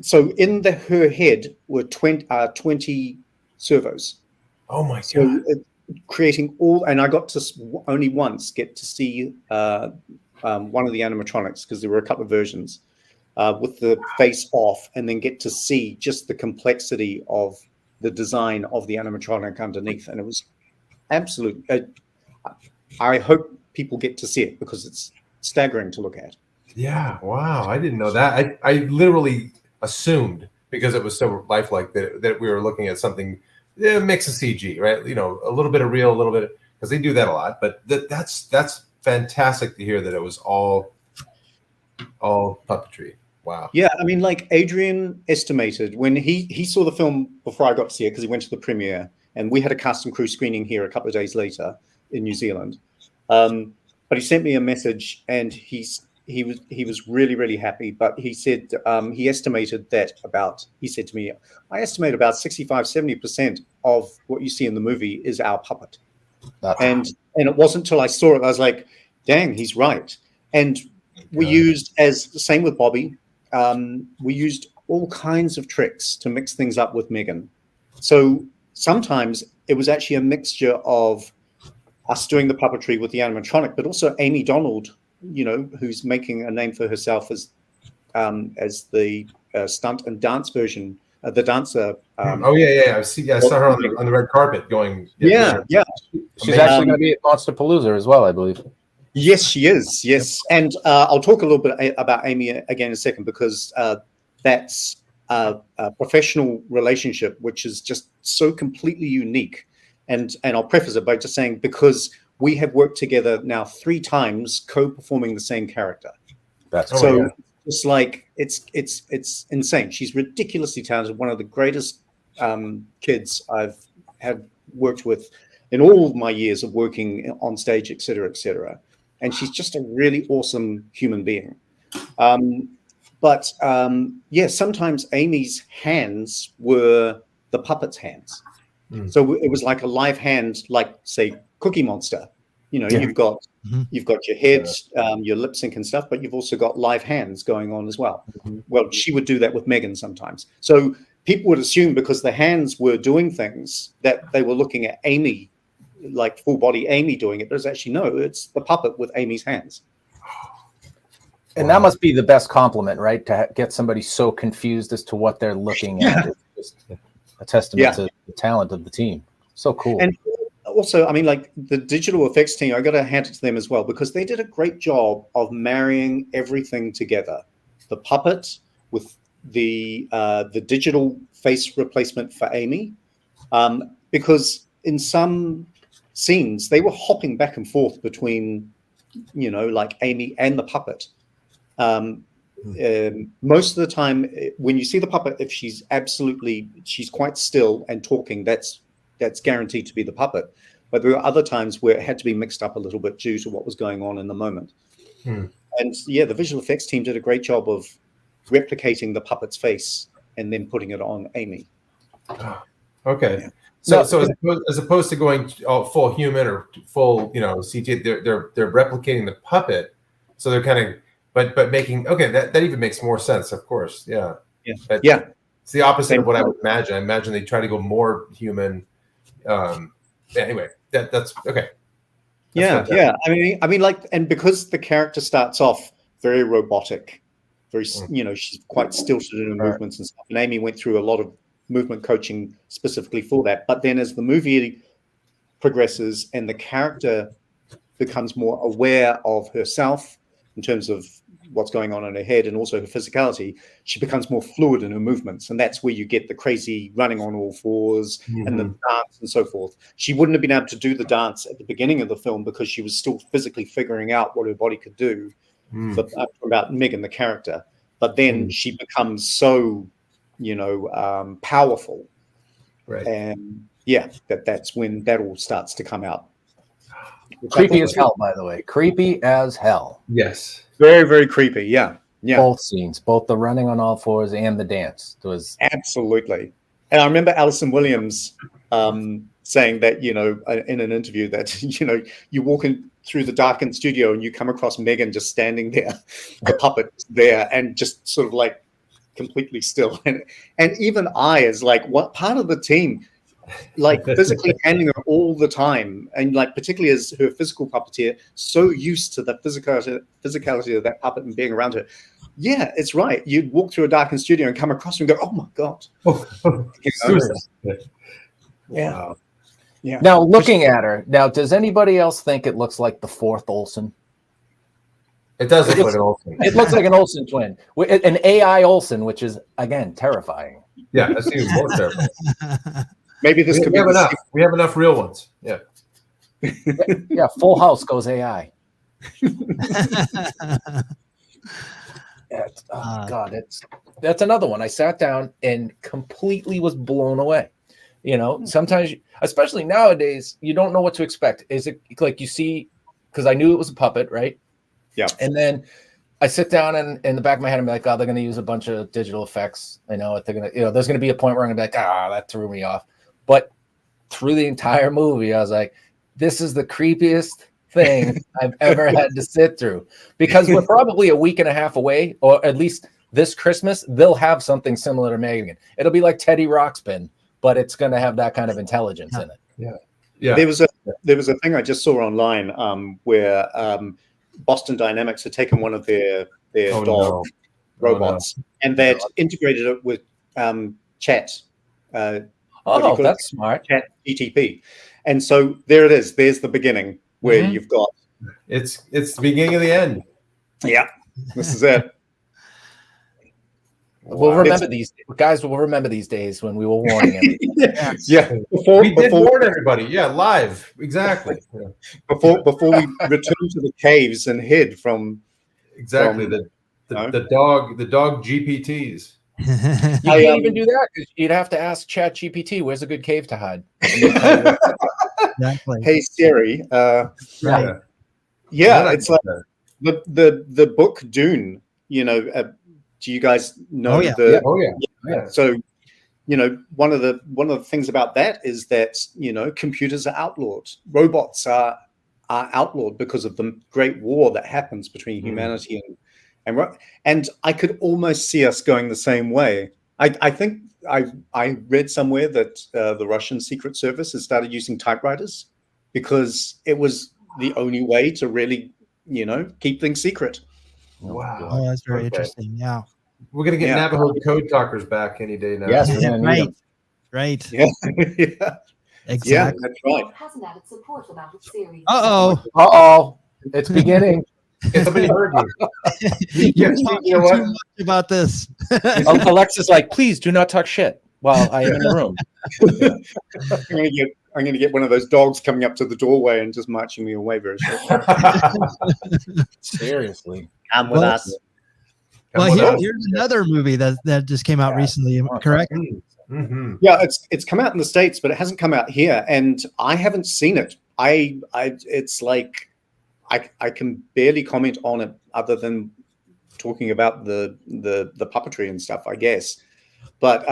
So in her head were 20 servos. Oh my God. So creating all, and I got to only once get to see one of the animatronics, because there were a couple of versions with the face off, and then get to see just the complexity of the design of the animatronic underneath. And it was absolute. I hope people get to see it because it's staggering to look at. Yeah. Wow. I didn't know that. I literally assumed, because it was so lifelike, that we were looking at something, a mix of CG, right? A little bit of real, a little bit, because they do that a lot. But that's fantastic to hear that it was all puppetry. Wow. Yeah, I mean, like Adrian estimated when he saw the film before I got to see it, because he went to the premiere, and we had a cast and crew screening here a couple of days later in New Zealand. But he sent me a message, and he was really, really happy. But he said he estimated that he said to me, I estimate about 65-70% of what you see in the movie is our puppet. And it wasn't until I saw it, I was like, Dang, he's right. And we used, as the same with Bobby, we used all kinds of tricks to mix things up with Megan. So sometimes it was actually a mixture of us doing the puppetry with the animatronic, but also Amy Donald, who's making a name for herself as the stunt and dance version, the dancer. I saw her on the red carpet going. Yeah. She's actually going to be at Monsterpalooza as well, I believe. Yes, she is. Yes, and I'll talk a little bit about Amy again in a second, because that's a professional relationship which is just so completely unique. And I'll preface it by just saying, because we have worked together now 3 times co-performing the same character. That's so it's like it's insane. She's ridiculously talented, one of the greatest kids I've worked with in all of my years of working on stage, et cetera, et cetera. And she's just a really awesome human being. But sometimes Amy's hands were the puppet's hands. So it was like a live hand, like, say, Cookie Monster. You've got your head, your lip sync and stuff, but you've also got live hands going on as well. Well, she would do that with Megan sometimes. So people would assume, because the hands were doing things, that they were looking at Amy, like full body Amy doing it. But it's actually, no, it's the puppet with Amy's hands. And that must be the best compliment, right? To get somebody so confused as to what they're looking at. It's just a testament to the talent of the team. So cool. And also, I mean, like, the digital effects team, I got to hand it to them as well, because they did a great job of marrying everything together. The puppet with the digital face replacement for Amy, because in some scenes they were hopping back and forth between, like Amy and the puppet. Most of the time when you see the puppet, if she's quite still and talking, that's guaranteed to be the puppet. But there were other times where it had to be mixed up a little bit due to what was going on in the moment. And the visual effects team did a great job of replicating the puppet's face and then putting it on Amy. Okay. So as opposed to going full human or full, CG, they're replicating the puppet. So they're kind of, but making, that even makes more sense, of course. Yeah. It's the opposite of what I would imagine. I imagine they try to go more human. Anyway, that's okay. That's I mean, like, and because the character starts off very robotic, very, she's quite stilted in her movements and stuff. And Amy went through a lot of movement coaching specifically for that. But then as the movie progresses and the character becomes more aware of herself in terms of what's going on in her head and also her physicality, she becomes more fluid in her movements. And that's where you get the crazy running on all fours and the dance and so forth. She wouldn't have been able to do the dance at the beginning of the film because she was still physically figuring out what her body could do. But about Megan, the character. But then she becomes so, powerful. Right. And that's when that all starts to come out. Creepy as hell, by the way. Creepy as hell. Yes. Very, very creepy. Yeah. Both scenes, both the running on all fours and the dance. It was absolutely. And I remember Alison Williams saying that, in an interview that, you walk in through the darkened studio and you come across Megan just standing there, the puppet there, and just sort of like completely still. And even I, as like what part of the team, like physically handling her all the time, and like particularly as her physical puppeteer, so used to the physicality of that puppet and being around her. Yeah, it's right. You'd walk through a darkened studio and come across her and go, "Oh my god!" Wow. Yeah. Now looking at her, does anybody else think it looks like the fourth Olsen? It does look like an Olsen. It looks like an Olsen twin, an AI Olsen, which is again terrifying. Yeah, that's even more terrifying. Maybe this could be enough. We have enough real ones. Yeah. Yeah. Full House goes AI. God, that's another one. I sat down and completely was blown away. Sometimes, especially nowadays, you don't know what to expect. Is it like you see? Because I knew it was a puppet, right? Yeah. And then I sit down and in the back of my head, I'm like, oh, they're going to use a bunch of digital effects. I know they're going to, there's going to be a point where I'm going to be like, that threw me off. But through the entire movie, I was like, this is the creepiest thing I've ever had to sit through, because we're probably a week and a half away, or at least this Christmas, they'll have something similar to Megan. It'll be like Teddy Ruxpin, but it's going to have that kind of intelligence in it. Yeah. There was a thing I just saw online where Boston Dynamics had taken one of their dog robots and they'd integrated it with chat. That's smart. Chat GTP. And so there it is. There's the beginning where you've got. It's the beginning of the end. Yeah, this is it. We'll remember these guys. Will remember these days when we were warning everybody. Yeah. We did warn everybody. Yeah, live. Exactly. Before we returned to the caves and hid from the dog GPTs. You can't even do that because you'd have to ask Chat GPT, where's a good cave to hide? Exactly. Hey Siri. Right. Yeah, it's like the book Dune. You know, do you guys know So, you know, one of the things about that is that, you know, computers are outlawed. Robots are outlawed because of the great war that happens between humanity and I could almost see us going the same way. I think I read somewhere that the Russian Secret Service has started using typewriters because it was the only way to really, you know, keep things secret. Wow. Oh, that's very interesting. Yeah. We're gonna get Navajo code talkers back any day now. Yes, right. Yeah. Exactly. Yeah, that's right. Uh-oh. It's beginning. Somebody heard you. You're talking too much about this. Alexa's like, please do not talk shit while I am in the room. I'm gonna get one of those dogs coming up to the doorway and just marching me away very shortly. Seriously. Come with us. Well, here's another movie that just came out recently, correct? Mm-hmm. Yeah, it's come out in the States, but it hasn't come out here, and I haven't seen it. It's like I can barely comment on it other than talking about the puppetry and stuff, I guess. But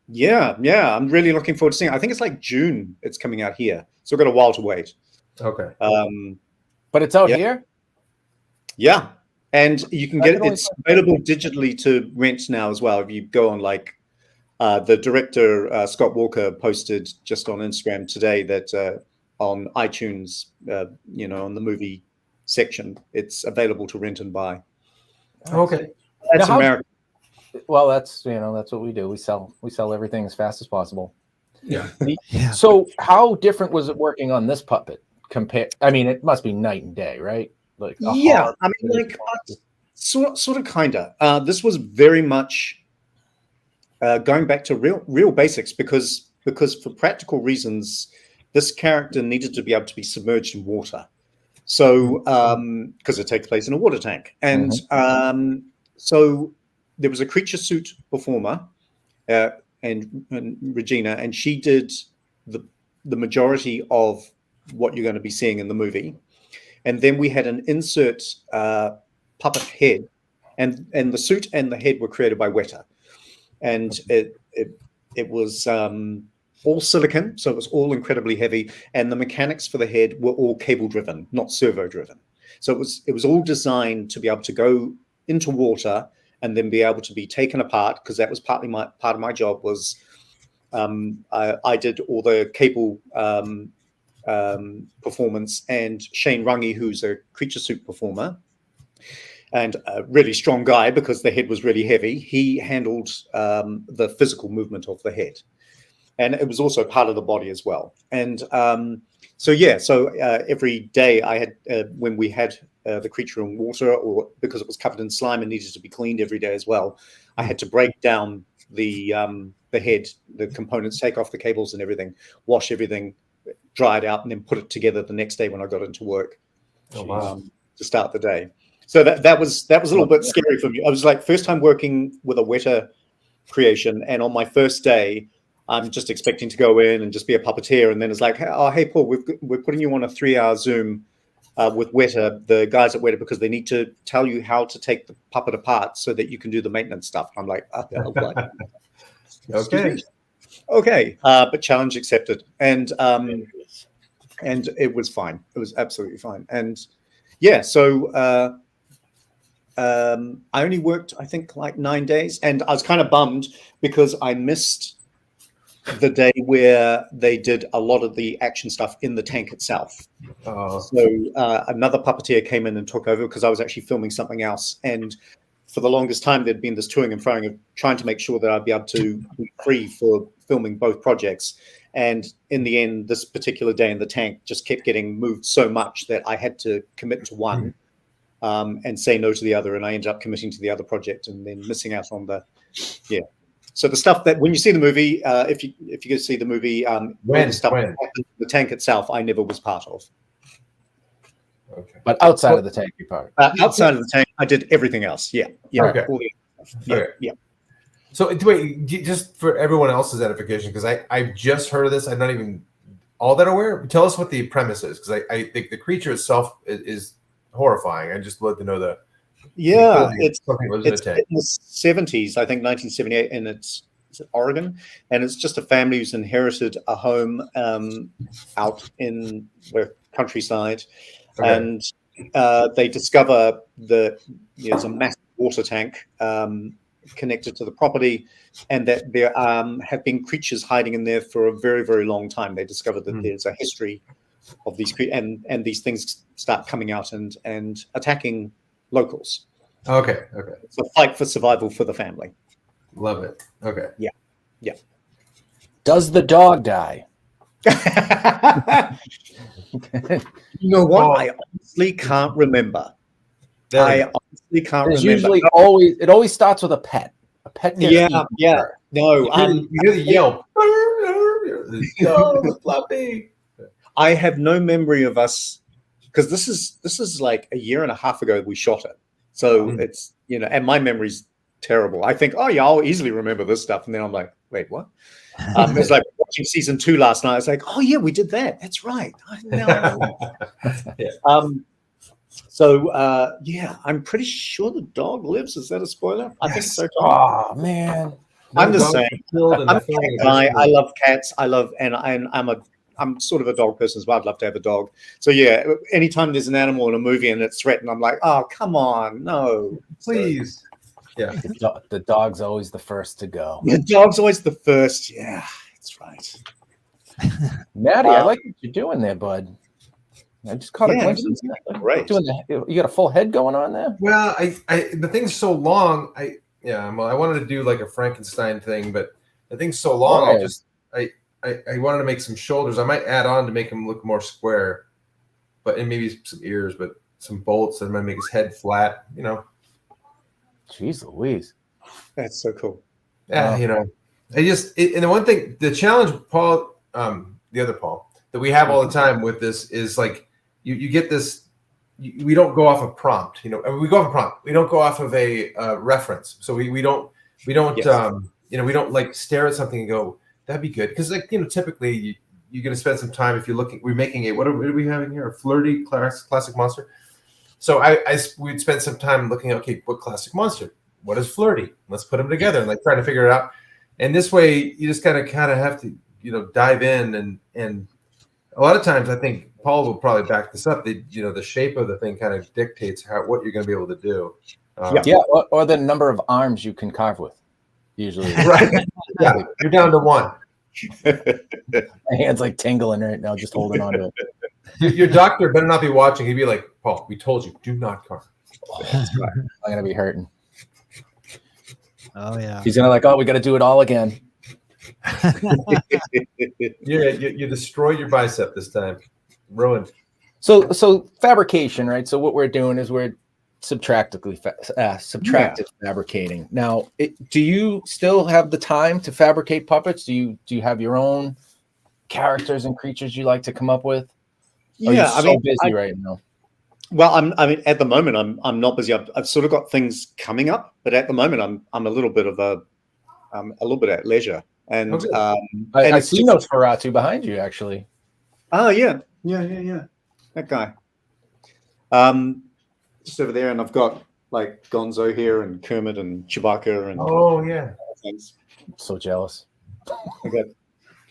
yeah, I'm really looking forward to seeing it. I think it's like June it's coming out here, so we've got a while to wait. Okay. But it's out here? Yeah. And you can get it. It's available digitally to rent now as well. If you go on, like, the director, Scott Walker, posted just on Instagram today that on iTunes, you know, on the movie section, it's available to rent and buy. Okay. That's America. Well, that's what we do. We sell everything as fast as possible. Yeah. So how different was it working on this puppet compared? I mean, it must be night and day, right? Like I mean, like sort of kinda. This was very much going back to real basics because for practical reasons, this character needed to be able to be submerged in water. So because it takes place in a water tank, and so there was a creature suit performer, and Regina, and she did the majority of what you're going to be seeing in the movie. And then we had an insert puppet head, and the suit and the head were created by Weta, and it was all silicon, so it was all incredibly heavy, and the mechanics for the head were all cable driven, not servo driven. So it was all designed to be able to go into water and then be able to be taken apart, because that was partly part of my job was I did all the cable performance, and Shane Runge, who's a creature suit performer and a really strong guy because the head was really heavy, he handled the physical movement of the head, and it was also part of the body as well. And so every day I had when we had the creature in water, or because it was covered in slime and needed to be cleaned every day as well, I had to break down the head, the components, take off the cables and everything, wash everything, dry it out, and then put it together the next day when I got into work to start the day. So that was a little bit scary for me. I was like, first time working with a Weta creation, and on my first day, I'm just expecting to go in and just be a puppeteer, and then it's like, oh, hey Paul, we're putting you on a 3-hour Zoom with Weta, the guys at Weta, because they need to tell you how to take the puppet apart so that you can do the maintenance stuff. I'm like, okay, but challenge accepted. And and it was fine. It was absolutely fine. And yeah, so I only worked, I think, like 9 days, and I was kind of bummed because I missed the day where they did a lot of the action stuff in the tank itself. So another puppeteer came in and took over because I was actually filming something else. And for the longest time, there'd been this toing and froing of trying to make sure that I'd be able to be free for filming both projects. And in the end, this particular day in the tank just kept getting moved so much that I had to commit to one and say no to the other. And I ended up committing to the other project and then missing out on the, So the stuff that when you see the movie, if you get to see the movie, the tank itself, I never was part of. Okay. But outside of the tank, you're part of. Outside of the tank, I did everything else. Yeah. Okay. All the stuff. Yeah. So wait, just for everyone else's edification, because I've just heard of this. I'm not even all that aware. Tell us what the premise is, because I think the creature itself is horrifying. I just love to know the. Yeah, it's in the 70s, I think 1978, and it's Oregon, and it's just a family who's inherited a home out in the countryside, and they discover there's a massive water tank connected to the property, and that there have been creatures hiding in there for a very, very long time. They discover that there's a history of these creatures, and these things start coming out and attacking locals. Okay. It's a fight for survival for the family. Love it. Okay. Yeah. Does the dog die? You know what? I honestly can't remember. It always starts with a pet. A pet. Yeah. No. You hear the yelp. Floppy. I have no memory of us, because this is like a year and a half ago we shot it. So it's, and my memory's terrible. I think, oh yeah, I'll easily remember this stuff. And then I'm like, wait, what? It's like watching season 2 last night. It's like, oh yeah, we did that. That's right. I'm pretty sure the dog lives. Is that a spoiler? I think so. Oh man. I'm just saying. I'm a cat guy. I love cats. I'm sort of a dog person as well. I'd love to have a dog. So yeah, anytime there's an animal in a movie and it's threatened, I'm like, oh, come on, no. Please. Yeah. The dog's always the first to go. The dog's always the first. Yeah, that's right. Maddie, I like what you're doing there, bud. I just caught a glimpse of that. Right. You got a full head going on there? Well, the thing's so long. I wanted to do like a Frankenstein thing, but the thing's so long. I wanted to make some shoulders. I might add on to make him look more square, and maybe some ears, but some bolts, and I might make his head flat. Jeez Louise, that's so cool. Yeah, and the one thing, the challenge, Paul, the other Paul, that we have all the time with this is like you get this. We don't go off a prompt. We go off a prompt. We don't go off of a reference. So we don't we don't like stare at something and go, that'd be good, because typically you're going to spend some time if you're looking. We're making what are we having here? A flirty classic monster. So we'd spend some time looking at, okay, what classic monster? What is flirty? Let's put them together and try to figure it out. And this way, you just kind of have to dive in, and a lot of times I think Paul will probably back this up. The shape of the thing kind of dictates what you're going to be able to do. Or the number of arms you can carve with. Usually, right? Yeah, you're down to one. My hand's like tingling right now, just holding on to it. Your doctor better not be watching. He'd be like, Paul, we told you, do not carve. I'm gonna be hurting. Oh yeah. He's gonna we got to do it all again. You destroyed your bicep this time. Ruined. So fabrication, right? So what we're doing is we're subtractive fabricating. Now, do you still have the time to fabricate puppets? Do you have your own characters and creatures you like to come up with? Yeah, Are you busy right now? Well, at the moment I'm not busy. I've sort of got things coming up, but at the moment I'm a little bit at leisure. And I see Nosferatu behind you, actually. Oh yeah. That guy. Just over there, and I've got like Gonzo here and Kermit and Chewbacca and things. I'm so jealous. I got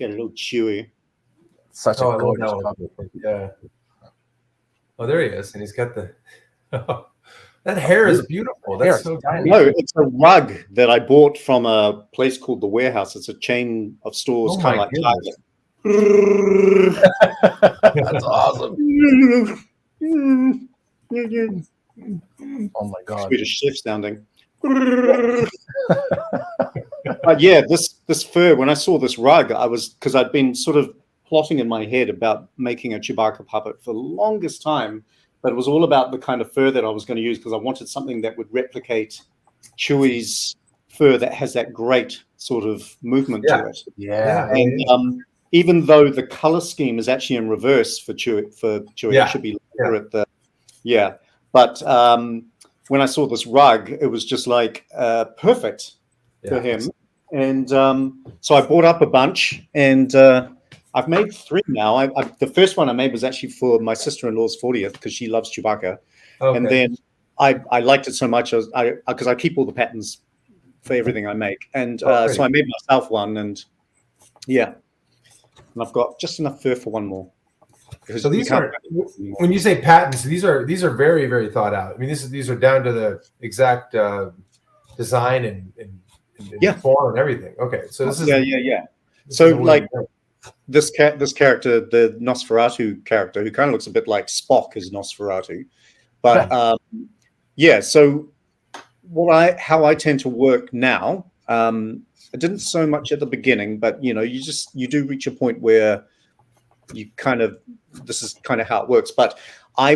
a little Chewie. Such a I love gorgeous that puppet. one. Yeah. Oh, there he is, and he's got the. That hair is beautiful. Hair That's is so tiny. cool. No, it's a rug that I bought from a place called The Warehouse. It's a chain of stores, Oh kind my of like goodness. Target. That's awesome. Oh my God. Swedish chef sounding. But yeah, this fur, when I saw this rug, because I'd been sort of plotting in my head about making a Chewbacca puppet for the longest time, but it was all about the kind of fur that I was going to use because I wanted something that would replicate Chewie's fur that has that great sort of movement to it. Yeah. And even though the color scheme is actually in reverse for Chewie, it should be lighter at the But when I saw this rug, it was just like perfect for him. And so I bought up a bunch, and I've made 3 now. The first one I made was actually for my sister-in-law's 40th because she loves Chewbacca. Okay. And then I liked it so much because I keep all the patterns for everything I make. And so I made myself one, and and I've got just enough fur for one more. So these are, when you say patents, these are very, very thought out. I mean, these are down to the exact design and form and everything. Okay, so this is So like this character, the Nosferatu character, who kind of looks a bit like Spock is Nosferatu, but so how I tend to work now. I didn't so much at the beginning, but you do reach a point where you kind of, this is kind of how it works. But I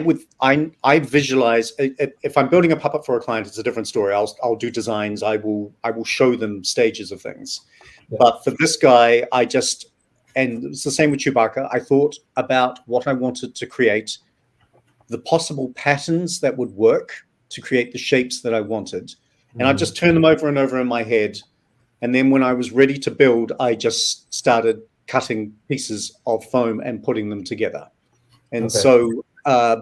visualize, if I'm building a puppet for a client, it's a different story. I'll do designs. I will show them stages of things. Yeah. But for this guy, and it's the same with Chewbacca. I thought about what I wanted to create, the possible patterns that would work to create the shapes that I wanted. And I just turned them over and over in my head. And then when I was ready to build, I just started cutting pieces of foam and putting them together. And so I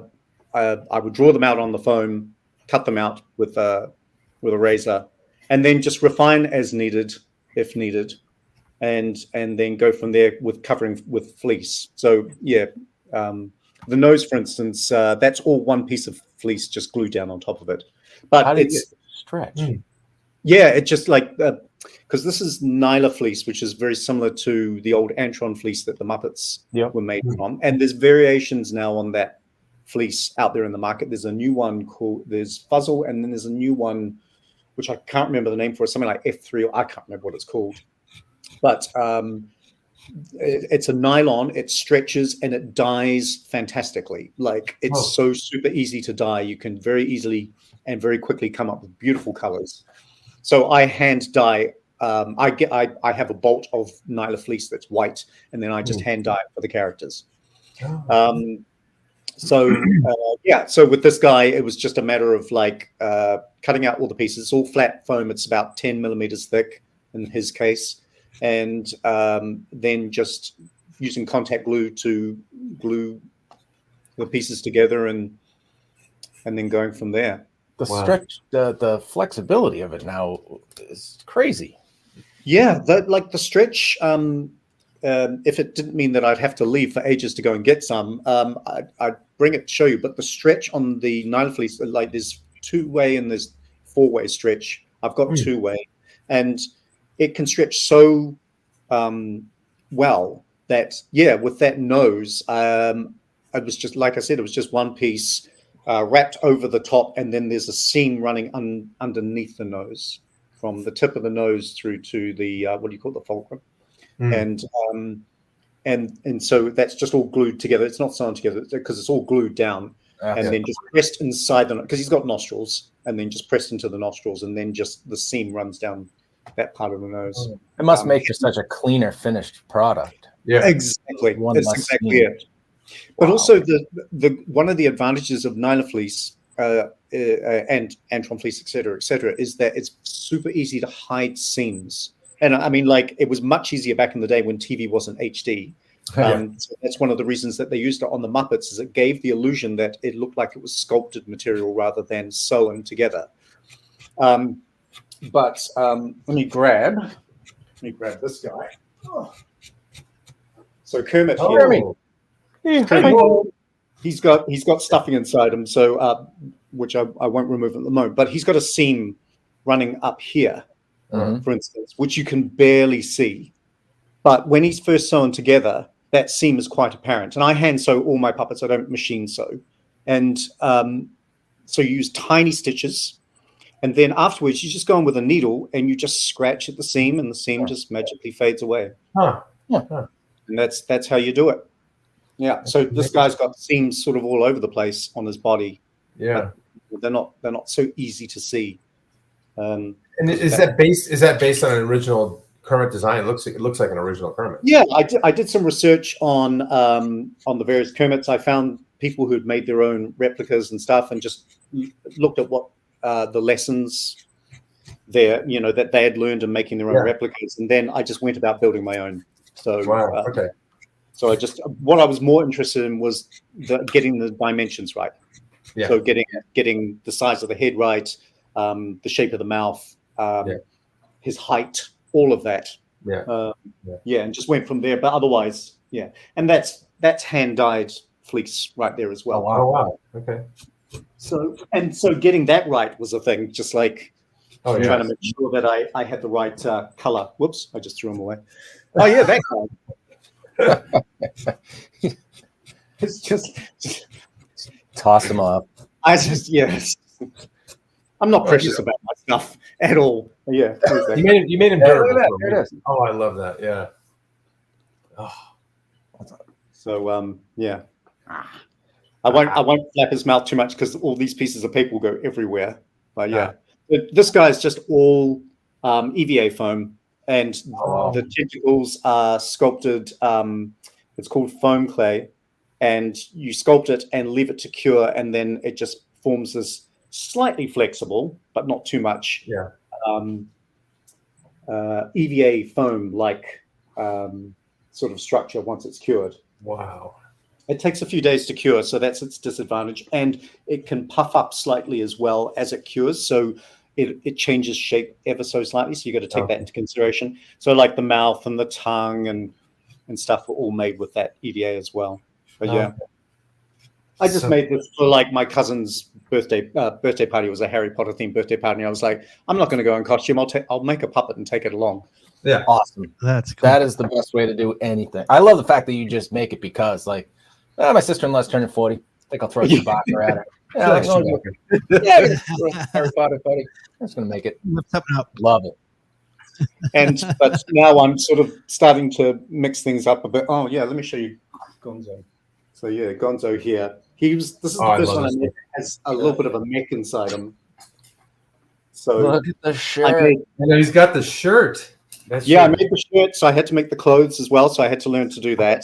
would draw them out on the foam, cut them out with a razor, and then just refine as needed, if needed, and then go from there with covering with fleece. So the nose, for instance, that's all one piece of fleece just glued down on top of it. But how did it stretch? Yeah, it just like because this is Nyla fleece, which is very similar to the old Antron fleece that the Muppets were made from. And there's variations now on that fleece out there in the market. There's a new one there's Fuzzle, and then there's a new one, which I can't remember the name for, something like F3, or I can't remember what it's called. But it's a nylon, it stretches, and it dyes fantastically. Like, it's so super easy to dye. You can very easily and very quickly come up with beautiful colors. So I hand dye. I have a bolt of Nyla fleece that's white, and then I just hand dye it for the characters. So with this guy, it was just a matter of like cutting out all the pieces. It's all flat foam. It's about 10 millimeters thick in his case, and then just using contact glue to glue the pieces together, and then going from there. The stretch, the flexibility of it now is crazy. Yeah, the stretch. If it didn't mean that I'd have to leave for ages to go and get some, I'd bring it to show you. But the stretch on the Nyla fleece, like there's 2-way and there's 4-way stretch. I've got 2-way, and it can stretch so well that with that nose, it was just like I said, it was just one piece. Wrapped over the top, and then there's a seam running underneath the nose, from the tip of the nose through to the what do you call it, the fulcrum, and so that's just all glued together. It's not sewn together because it's all glued down, and then just pressed inside the, because he's got nostrils, and then just pressed into the nostrils, and then just the seam runs down that part of the nose. It must make for such a cleaner finished product. Yeah, exactly. That's exactly it. But also the one of the advantages of Nyla fleece and Antron fleece, et cetera, is that it's super easy to hide seams. And I mean, like, it was much easier back in the day when TV wasn't HD. So that's one of the reasons that they used it on the Muppets, is it gave the illusion that it looked like it was sculpted material rather than sewn together. But let me grab this guy. So Kermit Oh, he's got stuffing inside him, so which I won't remove at the moment. But he's got a seam running up here, for instance, which you can barely see. But when he's first sewn together, that seam is quite apparent. And I hand sew all my puppets. I don't machine sew. And so you use tiny stitches. And then afterwards, you just go in with a needle and you just scratch at the seam, and the seam just magically fades away. And that's how you do it. Yeah. So this guy's got seams sort of all over the place on his body. Yeah. They're not so easy to see. And is that based on an original Kermit design? It looks like an original Kermit. Yeah, I did some research on the various Kermits. I found people who'd made their own replicas and stuff, and just looked at what the lessons there, that they had learned in making their own replicas, and then I just went about building my own. So okay. So what I was more interested in was getting the dimensions right. Yeah. So getting the size of the head right, the shape of the mouth, his height, all of that. And just went from there. But otherwise, and that's hand dyed fleece right there as well. Oh wow. Okay. So getting that right was a thing. Just like trying to make sure that I had the right color. Whoops! I just threw them away. Oh yeah, that guy. It's just toss them up. I'm not precious about my stuff at all. Yeah. You made him durable. Oh, I love that. Yeah. Oh. So I won't flap his mouth too much because all these pieces of paper will go everywhere. But this guy's just all EVA foam, and the tentacles are sculpted. It's called foam clay, and you sculpt it and leave it to cure, and then it just forms this slightly flexible, but not too much. EVA foam like sort of structure once it's cured. Wow. It takes a few days to cure, so that's its disadvantage. And it can puff up slightly as well as it cures. So it changes shape ever so slightly. So you got to take that into consideration. So like the mouth and the tongue and stuff were all made with that EVA as well. But I just made this for like my cousin's birthday party. It was a Harry Potter themed birthday party. And I was like, I'm not going to go in costume. I'll make a puppet and take it along. Yeah. Awesome. That's cool. That is the best way to do anything. I love the fact that you just make it because my sister-in-law's turning 40. I think I'll throw a Chewbacca at her. Harry Potter buddy. I'm just going to make it. Love it. But now I'm sort of starting to mix things up a bit. Oh, yeah, let me show you Gonzo. So, Gonzo here. This is the first one I made. Has a little bit of a neck inside him. So look at the shirt. He's got the shirt. I made the shirt, so I had to make the clothes as well. So I had to learn to do that.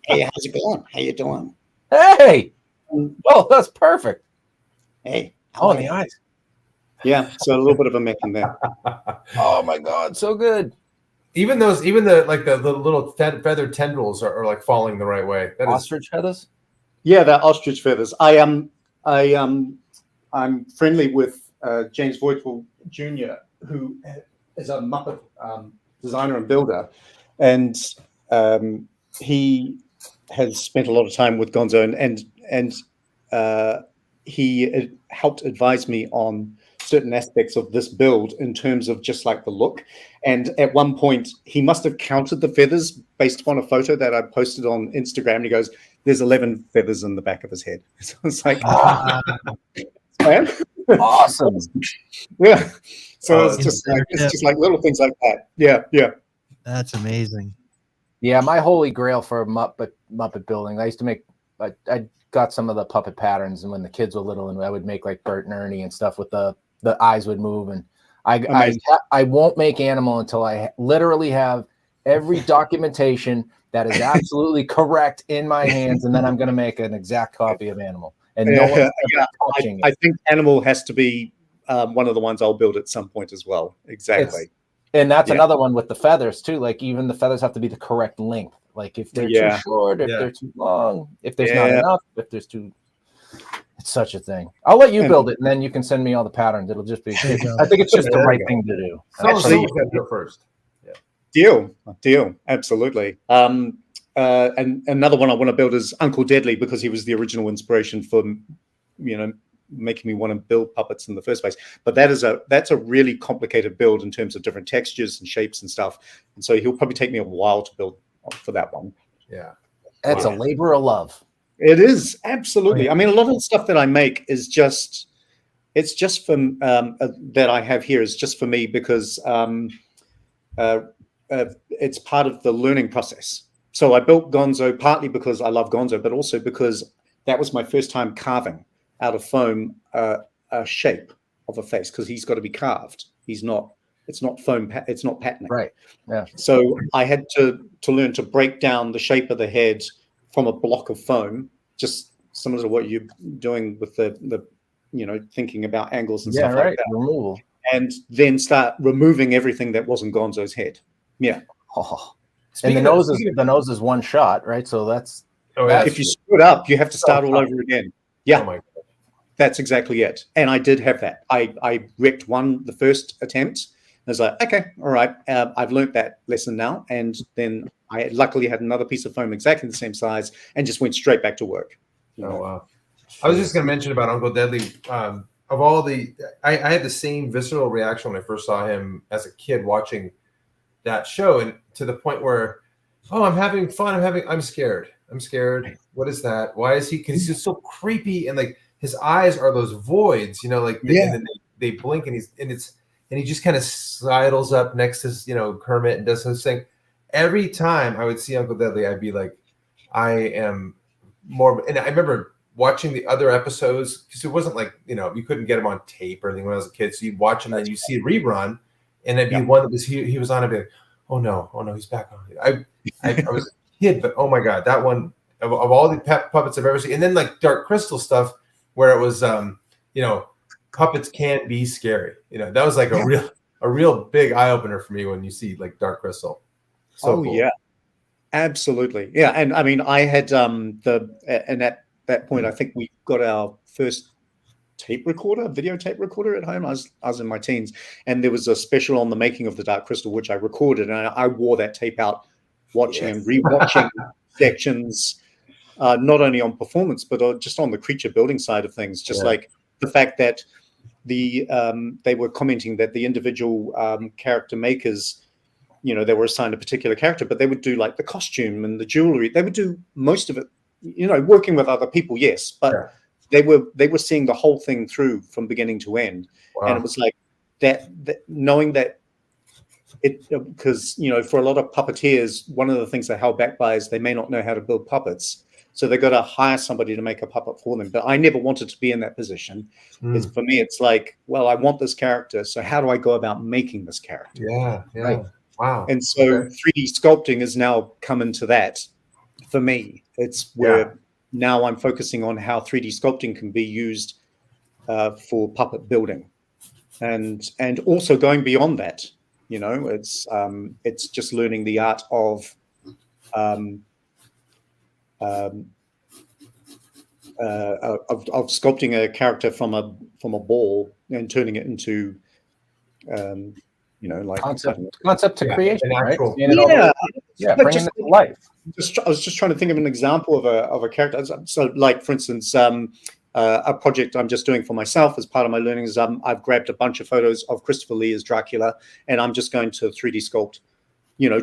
Hey, how's it going? How you doing? Hey! Oh, that's perfect. Hey. Oh, the eyes. Yeah, so a little bit of a mech in there. Oh my God, so good. Even the little feather tendrils are like falling the right way. That ostrich feathers? Yeah, they're ostrich feathers. I'm friendly with James Voigtwell Jr., who is a Muppet designer and builder, and he has spent a lot of time with Gonzo, and he helped advise me on certain aspects of this build in terms of just like the look. And at one point, he must have counted the feathers based upon a photo that I posted on Instagram. And he goes, "There's 11 feathers in the back of his head." So it's like, man, awesome. Yeah. So it's just like little things like that. Yeah. That's amazing. Yeah, my holy grail for Muppet building. I used to make. I got some of the puppet patterns, and when the kids were little, and I would make like Bert and Ernie and stuff with the eyes would move, and I won't make animal until I literally have every documentation that is absolutely correct in my hands, and then I'm going to make an exact copy of animal. And no one's touching it. I think animal has to be one of the ones I'll build at some point as well. Exactly. And that's another one with the feathers too. Like even the feathers have to be the correct length. Like if they're too short, if they're too long, if there's not enough, if there's too. It's such a thing. I'll let you build it, and then you can send me all the patterns. It'll just be. I think it's just the right thing to do. Actually, you can go first. Deal. Absolutely. and another one I want to build is Uncle Deadly, because he was the original inspiration for, making me want to build puppets in the first place. But that's a really complicated build in terms of different textures and shapes and stuff. And so he'll probably take me a while to build for that one. Yeah. That's a labor of love. It is, absolutely. I mean, a lot of the stuff that I make is just, it's just from that I have here is just for me, because it's part of the learning process. So I built Gonzo partly because I love Gonzo, but also because that was my first time carving out of foam a shape of a face, because he's got to be carved. It's not foam, it's not patterning. Right. Yeah. So I had to learn to break down the shape of the head from a block of foam, just similar to what you're doing with the thinking about angles and stuff like that. Removal. And then start removing everything that wasn't Gonzo's head. Yeah. Oh. And the nose is one shot, right? So that's if you screw it up, you have to start all over again. Yeah. Oh my God. That's exactly it. And I did have that. I wrecked the first attempt. I was like, okay, all right. I've learned that lesson now. And then I luckily had another piece of foam exactly the same size and just went straight back to work. Oh, wow. I was just going to mention about Uncle Deadly. I had the same visceral reaction when I first saw him as a kid watching that show, and to the point where, I'm having fun. I'm scared. What is that? Why is he? Because he's just so creepy, and like his eyes are those voids, and then they blink, and he just kind of sidles up next to Kermit and does his thing. Every time I would see Uncle Deadly, I'd be like, I am more. And I remember watching the other episodes, because it wasn't like you couldn't get him on tape or anything when I was a kid, so you'd watch him and you see a rerun, and it'd be one that was he was on. I'd be like, oh no, he's back on. I was a kid, but oh my God, that one of all the puppets I've ever seen. And then like Dark Crystal stuff, where it was puppets can be scary. That was like a real big eye opener for me when you see like Dark Crystal. So cool. Yeah, absolutely. Yeah, and I mean, I had and at that point, I think we got our first video tape recorder at home. I was in my teens, and there was a special on the making of the Dark Crystal, which I recorded, and I wore that tape out, watching and rewatching sections, not only on performance, but just on the creature building side of things. Just like the fact that they were commenting that the individual character makers, they were assigned a particular character, but they would do like the costume and the jewelry. They would do most of it, working with other people, yes, but they were seeing the whole thing through from beginning to end. Wow. And it was like that knowing that because for a lot of puppeteers, one of the things they're held back by is they may not know how to build puppets. So they've got to hire somebody to make a puppet for them. But I never wanted to be in that position. For me, it's like, well, I want this character. So how do I go about making this character? Yeah. Right. Wow. And so 3D sculpting has now come into that for me. It's where now I'm focusing on how 3D sculpting can be used for puppet building. And also going beyond that, it's just learning the art of sculpting a character from a ball and turning it into like concept to creation, right? Bringing it to life. I was just trying to think of an example of a character. So, like for instance, a project I'm just doing for myself as part of my learning is I've grabbed a bunch of photos of Christopher Lee as Dracula, and I'm just going to 3D sculpt,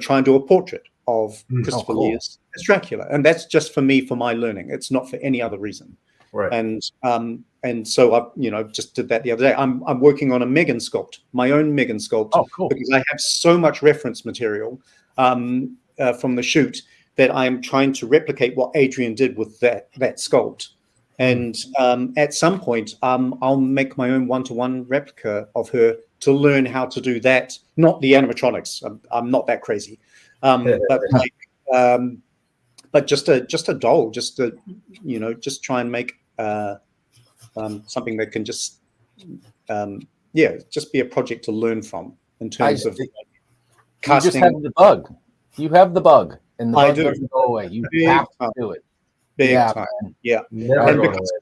try and do a portrait of Christopher Lee as Dracula, and that's just for me, for my learning. It's not for any other reason. Right. And so I just did that the other day. I'm working on a Megan sculpt, my own Megan sculpt, because I have so much reference material from the shoot that I'm trying to replicate what Adrian did with that sculpt. And at some point, I'll make my own one-to-one replica of her to learn how to do that. Not the animatronics. I'm not that crazy, but just a doll, just to just try and make something that can just be a project to learn from in terms of casting. You just have the bug. You have the bug, and the bug doesn't go away. You have to do it. Big time. Yeah. And because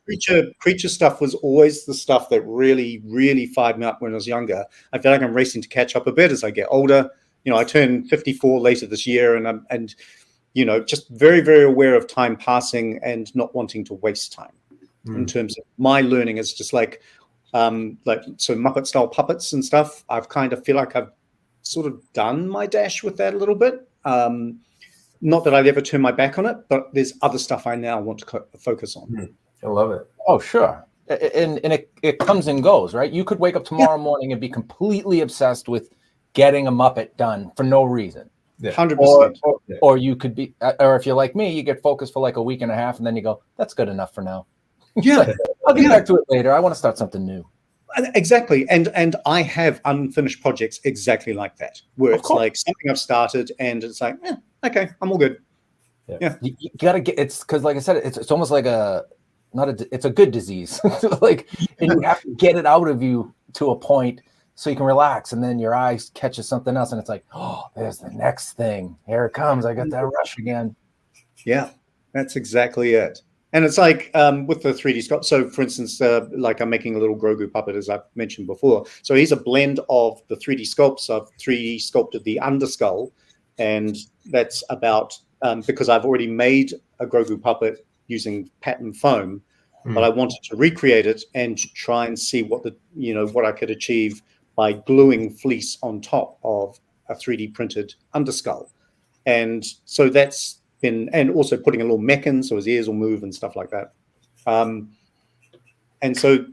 creature stuff was always the stuff that really, really fired me up when I was younger. I feel like I'm racing to catch up a bit as I get older. I turn 54 later this year, and just very, very aware of time passing and not wanting to waste time. In terms of my learning, is just like Muppet style puppets and stuff. I've kind of feel like I've sort of done my dash with that a little bit. Not that I'd ever turn my back on it, but there's other stuff I now want to focus on. I love it. Oh, sure. And it comes and goes, right? You could wake up tomorrow morning and be completely obsessed with getting a Muppet done for no reason. 100%. Or you could be, or if you're like me, you get focused for like a week and a half, and then you go, "That's good enough for now." Yeah, I'll get back to it later. I want to start something new. Exactly, and I have unfinished projects exactly like that, where it's like something I've started, and it's like, okay, I'm all good. Yeah. You gotta get, it's because, like I said, it's almost like it's a good disease. Like, and you have to get it out of you to a point so you can relax, and then your eyes catches something else, and it's like, oh, there's the next thing. Here it comes. I got that rush again. Yeah, that's exactly it. And it's like with the 3D sculpt. So, for instance, like I'm making a little Grogu puppet, as I've mentioned before. So he's a blend of the 3D sculpts. I've 3D sculpted the underskull, and that's about because I've already made a Grogu puppet using pattern foam, but I wanted to recreate it and try and see what what I could achieve by gluing fleece on top of a 3D printed underskull. And so that's been, and also putting a little mech in so his ears will move and stuff like that. And so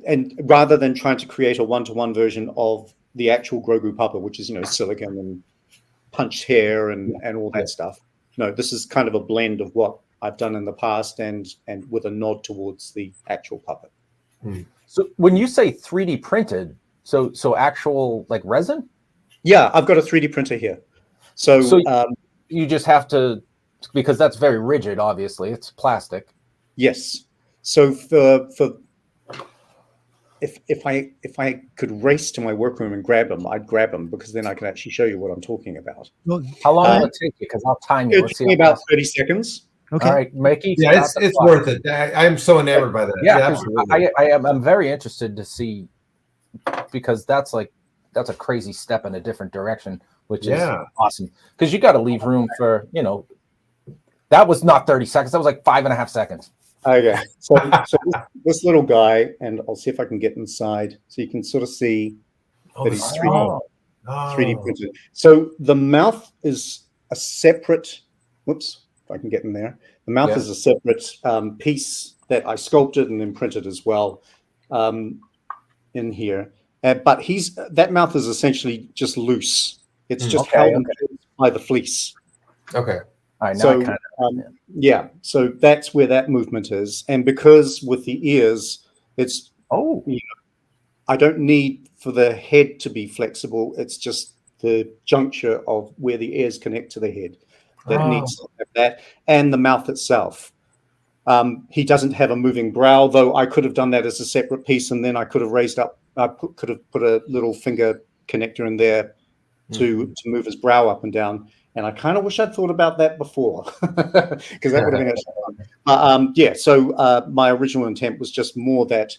and rather than trying to create a one-to-one version of the actual Grogu puppet, which is, silicone and punched hair and all that stuff. No, this is kind of a blend of what I've done in the past and with a nod towards the actual puppet. So when you say 3D printed, so actual like resin? Yeah, I've got a 3D printer here. So you just have to, because that's very rigid, obviously. It's plastic. Yes. So for if I could race to my workroom and grab them, I'd grab them, because then I can actually show you what I'm talking about. Well, how long will it take you? Because I'll time you. Let's see, about 30 seconds. Okay. All right, Mickey. Yeah, it's worth it. I'm so enamored by that. Yeah, absolutely. I'm very interested to see, because that's a crazy step in a different direction, which is awesome. Because you got to leave room for, that was not 30 seconds. That was like 5.5 seconds. Okay, so this little guy, and I'll see if I can get inside, so you can sort of see that he's 3D printed. So the mouth is a separate. Whoops, if I can get in there. The mouth is a separate piece that I sculpted and then printed as well in here. But that mouth is essentially just loose. It's just held by the fleece. Okay. All right, so so that's where that movement is, and because with the ears, it's I don't need for the head to be flexible. It's just the juncture of where the ears connect to the head that needs to have that, and the mouth itself. He doesn't have a moving brow, though. I could have done that as a separate piece, and then I could have raised up. I could have put a little finger connector in there to move his brow up and down. And I kind of wish I'd thought about that before, because that would have been actually fun. So my original intent was just more that,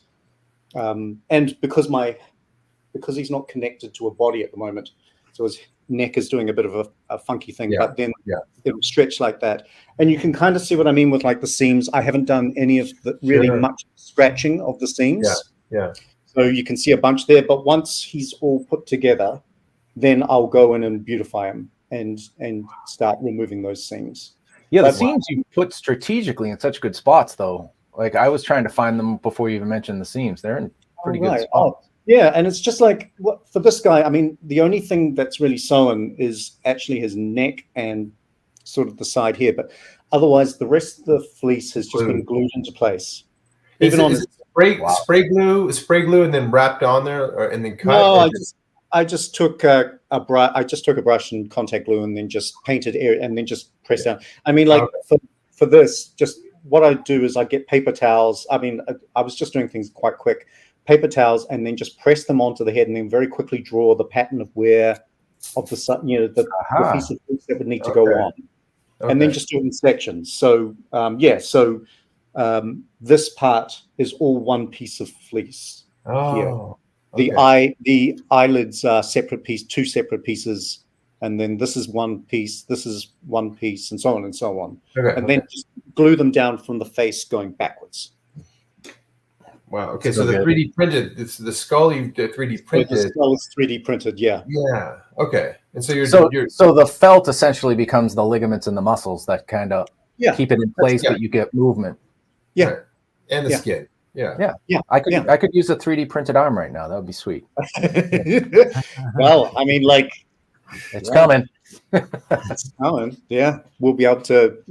and because he's not connected to a body at the moment, so his neck is doing a bit of a funky thing, but then it will stretch like that. And you can kind of see what I mean with like the seams. I haven't done any of the really much scratching of the seams. Yeah. So you can see a bunch there, but once he's all put together, then I'll go in and beautify him and start removing those seams. Yeah, the seams you put strategically in such good spots, though. Like, I was trying to find them before you even mentioned the seams. They're in pretty good spots. Yeah, and it's just like, for this guy, I mean, the only thing that's really sewn is actually his neck and sort of the side here, but otherwise the rest of the fleece has just been glued into place. Even on spray glue and then wrapped on there, and then cut. No, I just took a brush and contact glue and then just painted air and then just pressed down. I mean, like for this, just what I do is I get paper towels. I mean, I was just doing things quite quick. Paper towels, and then just press them onto the head, and then very quickly draw the pattern of the piece of fleece that would need to go on, and then just do it in sections. So this part is all one piece of fleece. Here. The eyelids are two separate pieces and then this is one piece, this is one piece, and so on and so on. Okay. And then just glue them down from the face going backwards. Wow. Okay. So the 3D printed, it's the skull you 3D printed. The skull is 3D printed, yeah. Yeah. Okay. And so you're so the felt essentially becomes the ligaments and the muscles that kind of keep it in place, but you get movement. Yeah. Right. And the skin. Yeah. I could use a 3D printed arm right now. That would be sweet. Well, I mean, like, it's coming. It's coming. Yeah, we'll be able to,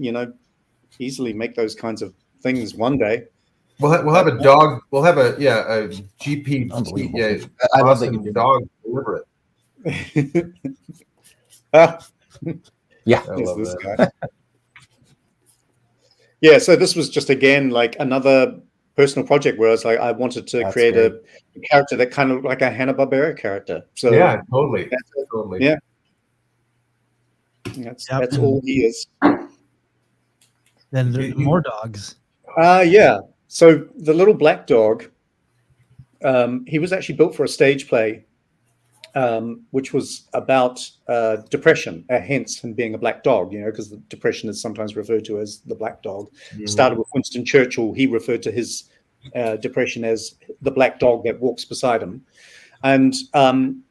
easily make those kinds of things one day. We'll have a dog. We'll have a GP. Unbelievable. I love that you dog deliver it. Yeah. I love that. Yeah. So this was just again like another personal project where I was like, I wanted to create a character that kind of looked like a Hanna-Barbera character. So yeah, totally. Totally. Yeah. That's all he is. Then there's more dogs. Yeah. So the little black dog, he was actually built for a stage play, which was about depression, hence him being a black dog, because the depression is sometimes referred to as the black dog. Started with Winston Churchill. He referred to his depression as the black dog that walks beside him. And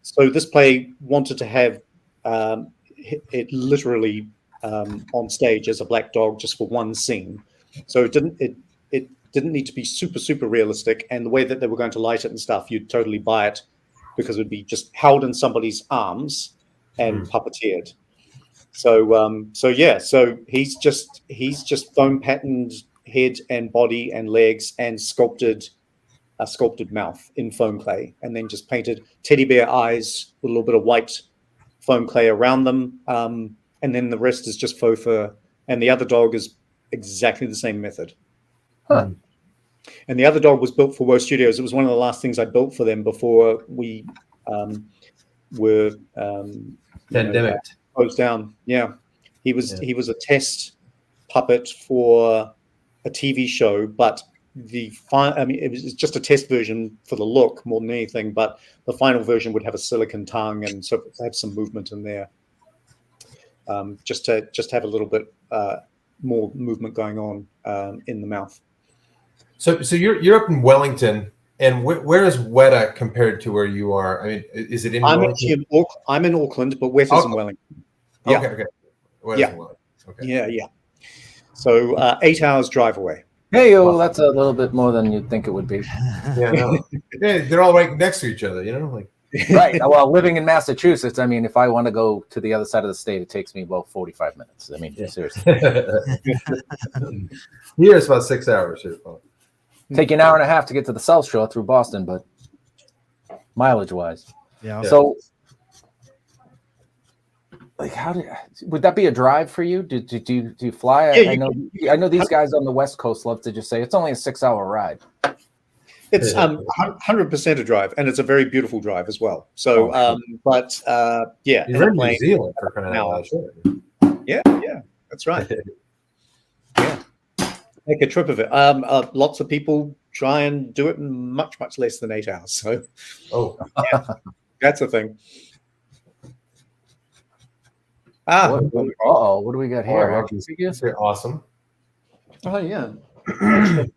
so this play wanted to have it literally on stage as a black dog just for one scene. So it didn't need to be super realistic, and the way that they were going to light it and stuff, you'd totally buy it because it would be just held in somebody's arms and puppeteered. So he's just foam patterned head and body and legs and sculpted mouth in foam clay, and then just painted teddy bear eyes with a little bit of white foam clay around them, and then the rest is just faux fur, and the other dog is exactly the same method. Huh. And the other dog was built for Woe Studios. It was one of the last things I built for them before we were pandemic closed down. Yeah, he was a test puppet for a TV show, but it was just a test version for the look more than anything. But the final version would have a silicone tongue and so have some movement in there, just to have a little bit more movement going on in the mouth. So you're up in Wellington, and where is Weta compared to where you are? I mean, is it in? I'm actually I'm in Auckland, but Weta's in Wellington. Yeah. Okay. Weta's in Wellington. Okay. Yeah. So 8 hours drive away. Hey, that's a little bit more than you'd think it would be. Yeah, no. Yeah, they're all right next to each other, like. Right. Well, living in Massachusetts, I mean, if I want to go to the other side of the state, it takes me about 45 minutes. I mean, seriously. Here it's about 6 hours. Here. Take you an hour and a half to get to the South Shore through Boston, but mileage-wise. Yeah. So, like, would that be a drive for you? Do you fly? Yeah, I know these guys on the West Coast love to just say it's only a 6-hour ride. It's 100% a drive, and it's a very beautiful drive as well. So, yeah, you're in New Zealand for crying out loud. Yeah, that's right. Yeah, make a trip of it. Lots of people try and do it in much less than 8 hours. So, that's a thing. What do we got here? They're awesome. Oh yeah. I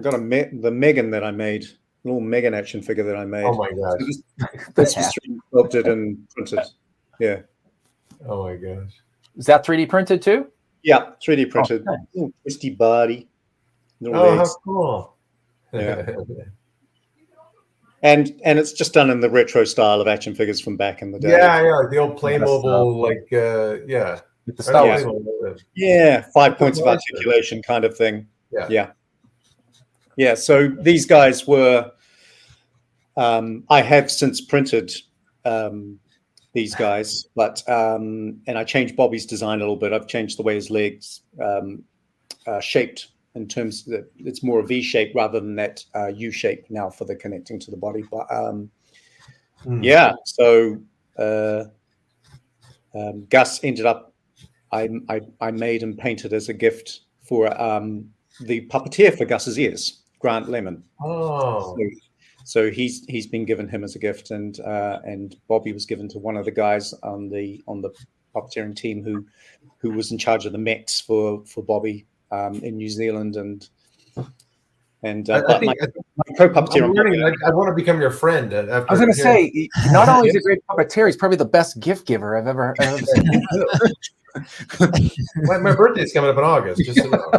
got the Megan that I made, a little Megan action figure that I made. Oh my gosh. This was 3D sculpted and printed. Yeah. Oh my gosh. Is that 3D printed too? Yeah, 3D printed. Oh, nice. Little twisty body. How cool. Yeah. And it's just done in the retro style of action figures from back in the day. Yeah, like the old Playmobil, With the Star Wars. Yeah, 5 points of articulation kind of thing. Yeah. So these guys were, I have since printed these guys, but and I changed Bobby's design a little bit. I've changed the way his legs shaped in terms that it's more a V shape rather than that U shape now for the connecting to the body. But yeah, so Gus ended up, I made and painted as a gift for the puppeteer for Gus's ears, Grant Lemon. Oh. So he's been given him as a gift, and Bobby was given to one of the guys on the puppeteering team who was in charge of the mechs for Bobby in New Zealand, and but my co-puppeteer. I'm learning. I want to become your friend. I was going to say, not only is he a great puppeteer, he's probably the best gift giver I've ever seen. my birthday's coming up in August. Just so you know.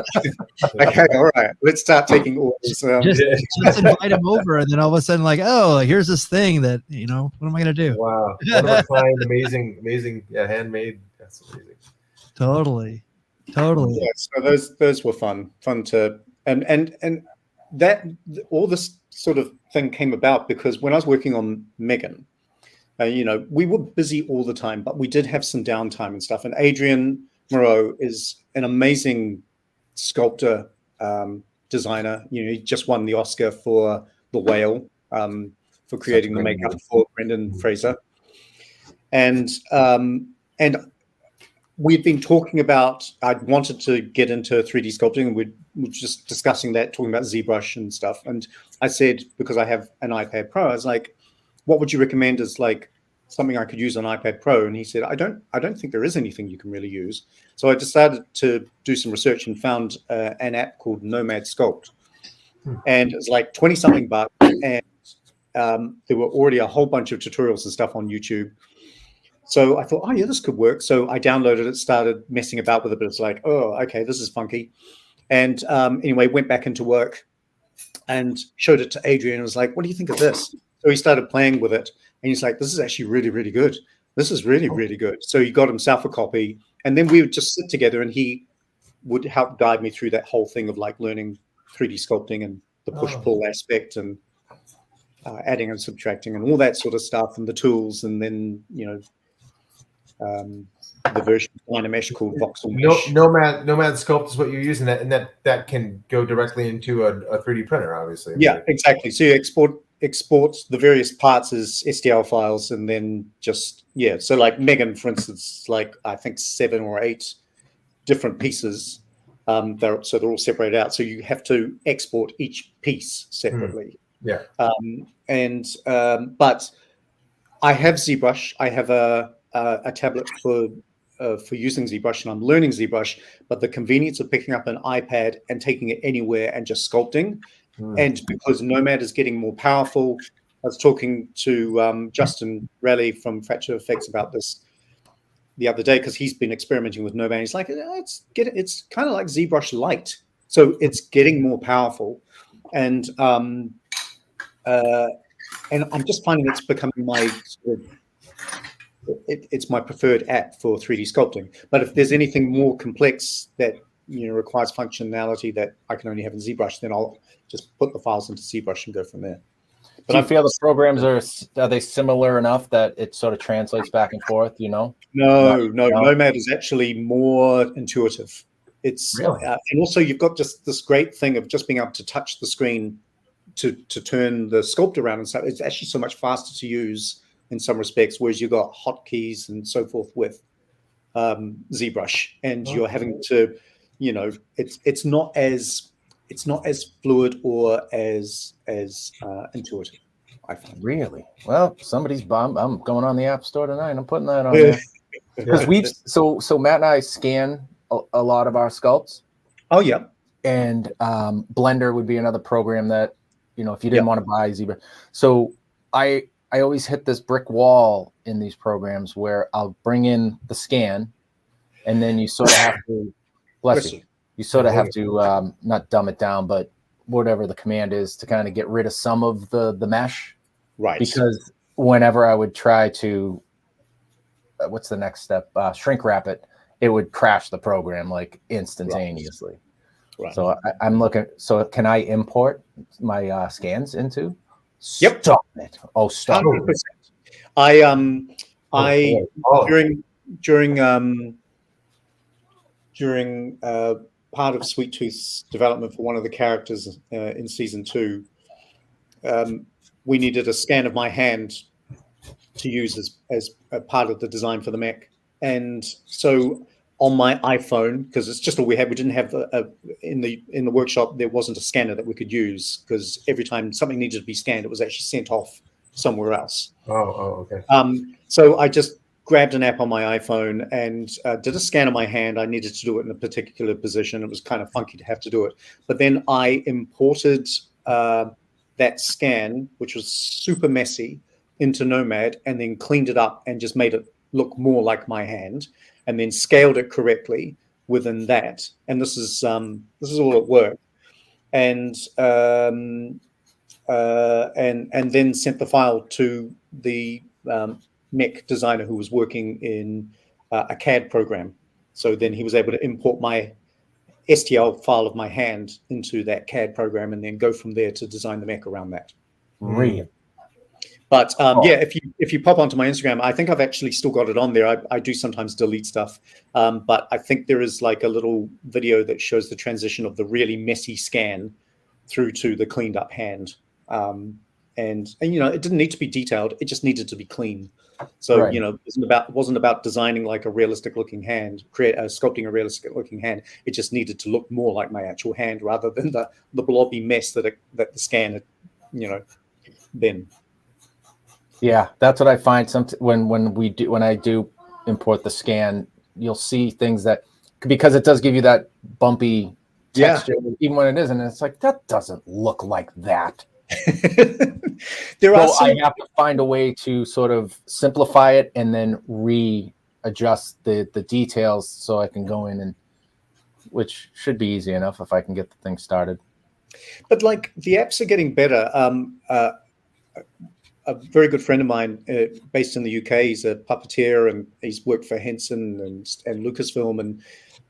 Okay, all right. Let's start taking orders. Just invite him over, and then all of a sudden, like, oh, here's this thing that what am I going to do? Wow, one of a kind, amazing, handmade. That's amazing. Totally. Yeah, so those were fun to and that all this sort of thing came about because when I was working on Megan, we were busy all the time, but we did have some downtime and stuff. And Adrian Moreau is an amazing sculptor, designer. He just won the Oscar for The Whale, for creating the makeup for Brendan Fraser. And we'd been talking about, I'd wanted to get into 3D sculpting, and we're just discussing that, talking about ZBrush and stuff. And I said, because I have an iPad Pro, I was like, what would you recommend as like something I could use on iPad Pro? And he said, I don't think there is anything you can really use. So I decided to do some research and found an app called Nomad Sculpt. And it's like 20 something bucks. And there were already a whole bunch of tutorials and stuff on YouTube. So I thought, oh yeah, this could work. So I downloaded it, started messing about with it, but it's like, oh, okay, this is funky. And anyway, went back into work and showed it to Adrian and was like, what do you think of this? So he started playing with it and he's like, this is actually really, really good. This is really, really good. So he got himself a copy and then we would just sit together and he would help guide me through that whole thing of like learning 3D sculpting and the push-pull aspect and adding and subtracting and all that sort of stuff and the tools and then, the version of Dynamesh called Voxel Mesh. Nomad Sculpt is what you're using, and that can go directly into a 3D printer, obviously. Yeah, exactly. So you export the various parts as STL files, and then so like Megan, for instance, like I think 7 or 8 different pieces. They're all separated out. So you have to export each piece separately. Yeah. But I have ZBrush. I have a tablet for using ZBrush, and I'm learning ZBrush, but the convenience of picking up an iPad and taking it anywhere and just sculpting, and because Nomad is getting more powerful. I was talking to Justin Raleigh from Fracture Effects about this the other day because he's been experimenting with Nomad. He's like, it's kind of like ZBrush Lite, so it's getting more powerful, and I'm just finding it's becoming my sort of, it's my preferred app for 3D sculpting. But if there's anything more complex that requires functionality that I can only have in ZBrush, then I'll just put the files into ZBrush and go from there. But do you feel the programs are they similar enough that it sort of translates back and forth? No. Nomad is actually more intuitive. It's really? And also you've got just this great thing of just being able to touch the screen to turn the sculpt around and stuff. It's actually so much faster to use in some respects, whereas you've got hotkeys and so forth with ZBrush, and you're having to, it's not as fluid or as intuitive, I find. Really? Well, somebody's bomb. I'm going on the App Store tonight. I'm putting that on there. Because so Matt and I scan a lot of our sculpts. Oh yeah. And Blender would be another program that, if you didn't want to buy ZBrush. So I always hit this brick wall in these programs where I'll bring in the scan, and then you sort of have to, bless you, you sort of have to not dumb it down, but whatever the command is to kind of get rid of some of the mesh. Right. Because whenever I would try to, what's the next step? Shrink wrap it, it would crash the program like instantaneously. Right. So I'm looking, so can I import my scans into? Yep. Stop it. Oh, stop 100%. During part of Sweet Tooth's development for one of the characters in season 2, we needed a scan of my hand to use as a part of the design for the mech. And so on my iPhone, because it's just all we had. We didn't have in the workshop. There wasn't a scanner that we could use, because every time something needed to be scanned, it was actually sent off somewhere else. Okay. So I just grabbed an app on my iPhone and did a scan of my hand. I needed to do it in a particular position. It was kind of funky to have to do it, but then I imported that scan, which was super messy, into Nomad, and then cleaned it up and just made it look more like my hand, and then scaled it correctly within that. And this is all at work, and then sent the file to the mech designer who was working in a CAD program. So then he was able to import my STL file of my hand into that CAD program, and then go from there to design the mech around that. Really? But yeah, if you pop onto my Instagram, I think I've actually still got it on there. I do sometimes delete stuff, but I think there is like a little video that shows the transition of the really messy scan through to the cleaned up hand. And you know, it didn't need to be detailed; it just needed to be clean. So Right. you know, it wasn't about designing like a realistic looking hand, sculpting a realistic looking hand. It just needed to look more like my actual hand rather than the blobby mess that the scan had, you know, been. Yeah, that's what I find. When I do import the scan, you'll see things that, because it does give you that bumpy texture, even when it isn't. It's like, that doesn't look like that. I have to find a way to sort of simplify it and then readjust the details so I can go in, and which should be easy enough if I can get the thing started. But like the apps are getting better. A very good friend of mine, based in the UK, he's a puppeteer, and he's worked for Henson and Lucasfilm,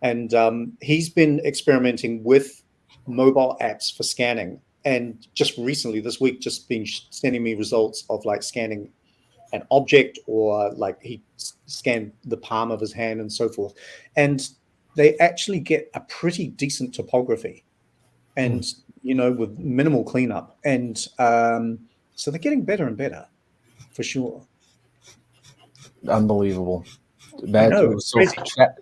and he's been experimenting with mobile apps for scanning. And just recently, this week, just been sending me results of like scanning an object, or like he scanned the palm of his hand and so forth. And they actually get a pretty decent topography, and you know, with minimal cleanup. And so they're getting better and better, for sure. Unbelievable. I know, So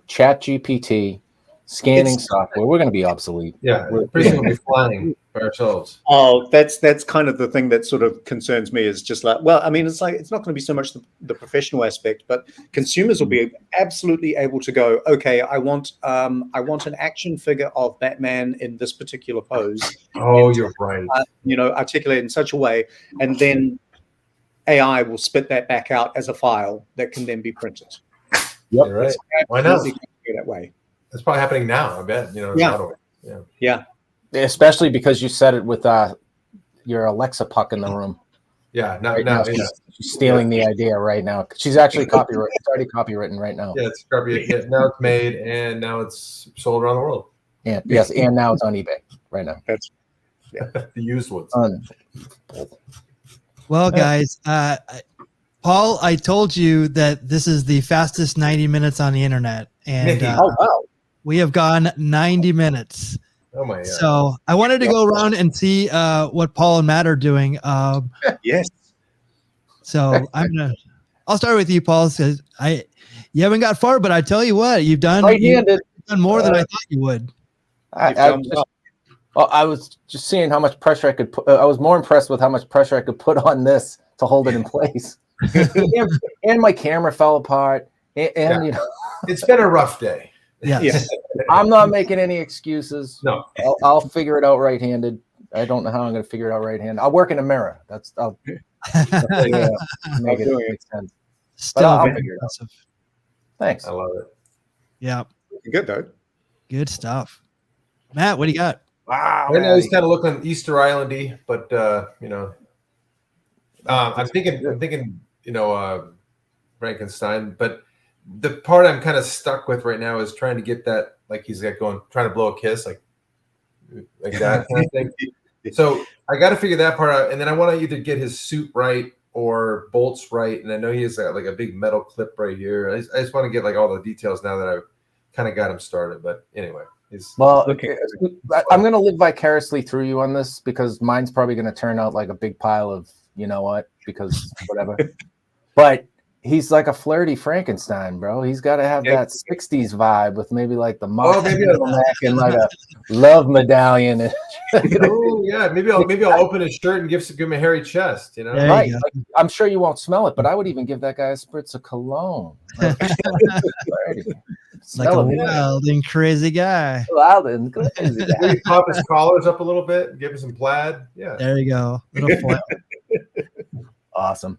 Chat GPT, scanning software, we're going to be obsolete. Yeah, pretty soon we'll be flying for ourselves. Oh, that's kind of the thing that sort of concerns me, is just like, well, I mean, it's like, it's not going to be so much the professional aspect, but consumers will be absolutely able to go, okay, I want an action figure of Batman in this particular pose. Oh, you're right. You know, articulate in such a way, and then AI will spit that back out as a file that can then be printed. Yep. You're right. Why not? That way. It's probably happening now, I bet. You know, Yeah. Especially because you said it with your Alexa puck in the room. Yeah, Now she's stealing the idea right now. She's actually copyrighted. It's already copywritten right now. Yeah, it's copyrighted. Yeah, now it's made, and now it's sold around the world. And yes, and now it's on eBay right now. That's The used ones. Well, guys, Paul, I told you that this is the fastest 90 minutes on the internet, and oh wow. we have gone 90 minutes. Oh my God. So I wanted to go around and see what Paul and Matt are doing. Yes. So I'll start with you, Paul, because you haven't got far, but I tell you what, you've done more than I thought you would. I was just seeing how much pressure I could put. I was more impressed with how much pressure I could put on this to hold it in place. and my camera fell apart. And you know, it's been a rough day. Yes. I'm not making any excuses. No. I'll figure it out right-handed. I don't know how I'm going to figure it out right-handed. I'll work in a mirror. I'll make it make sense. Still I'll very figure it out. impressive. Thanks. I love it. Yeah. Good though. Good stuff. Matt, what do you got? Wow. Right now he's kind of looking Easter Islandy, but you know, I'm thinking, you know, Frankenstein. But the part I'm kind of stuck with right now is trying to get that, like he's got going, trying to blow a kiss, like that kind of thing. So I got to figure that part out, and then I want to either get his suit right or bolts right. And I know he has like a big metal clip right here. I just want to get like all the details now that I've kind of got him started. But anyway. I'm going to live vicariously through you on this, because mine's probably going to turn out like a big pile of, you know what, because whatever. But He's like a flirty Frankenstein, bro. He's got to have that 60s vibe with maybe like the neck and like a love medallion. And oh yeah, maybe I'll open his shirt and give him a hairy chest. You know, right? Like, I'm sure you won't smell it, but I would even give that guy a spritz of cologne. Like a wild and crazy guy. Wild and crazy guy. Maybe pop his collars up a little bit and give him some plaid. Yeah, there you go. Little foil. Awesome.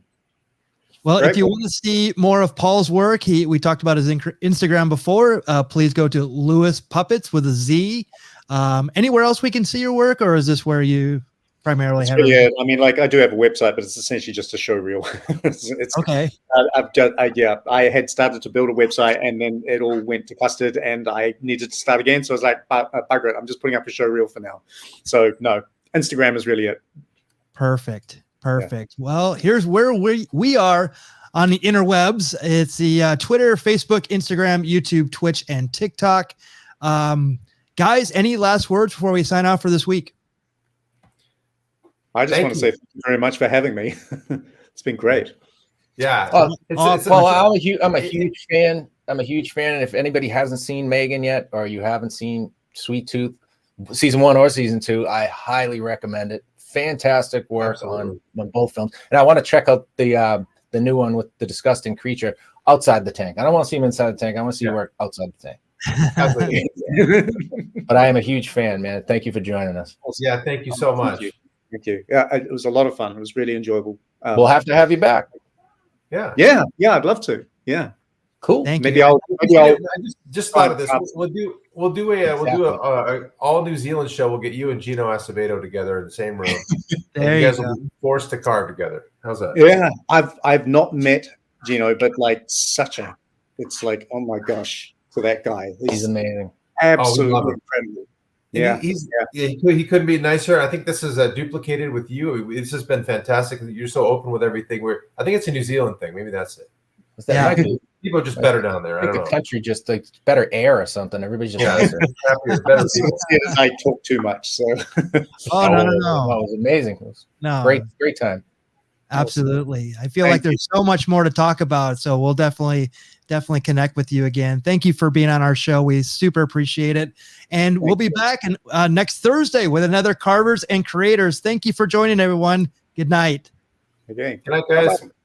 Well, if you want to see more of Paul's work, we talked about his Instagram before. Please go to Lewis Puppets with a Z. Anywhere else we can see your work, or is this where you primarily have? Yeah, I mean, like I do have a website, but it's essentially just a show reel. it's okay. I had started to build a website, and then it all went to custard, and I needed to start again. So I was like, bugger it, I'm just putting up a show reel for now. So no, Instagram is really it. Perfect. Yeah. Well, here's where we are on the interwebs. It's the Twitter, Facebook, Instagram, YouTube, Twitch, and TikTok. Guys, any last words before we sign off for this week? I just want to say thank you very much for having me. It's been great. Yeah. Paul, I'm a huge fan. I'm a huge fan. And if anybody hasn't seen Megan yet, or you haven't seen Sweet Tooth season 1 or season 2, I highly recommend it. Fantastic work on both films, and I want to check out the new one with the disgusting creature outside the tank. I don't want to see him inside the tank. I want to see work outside the tank. But I am a huge fan, man. Thank you for joining us. Yeah, thank you so much. Thank you. Yeah, it was a lot of fun. It was really enjoyable. We'll have to have you back. Yeah, I'd love to. Yeah. Cool. Maybe I'll I just thought of this. We'll do a all New Zealand show. We'll get you and Gino Acevedo together in the same room. There you guys go. will be forced to carve together. How's that? Yeah, I've not met Gino, but like it's like, oh my gosh, for that guy, he's amazing, absolutely incredible. Yeah, he couldn't be nicer. I think this is duplicated with you. This has been fantastic. You're so open with everything. I think it's a New Zealand thing. Maybe that's it. People are just better down there. I don't know. The country just like better air or something. Everybody's just nicer. Better people. I talk too much. So. No. It was amazing. It was great time. Absolutely. I feel like there's so much more to talk about. So we'll definitely connect with you again. Thank you for being on our show. We super appreciate it. And we'll be back next Thursday with another Carvers and Creators. Thank you for joining, everyone. Good night. Okay. Good night, guys. Bye-bye.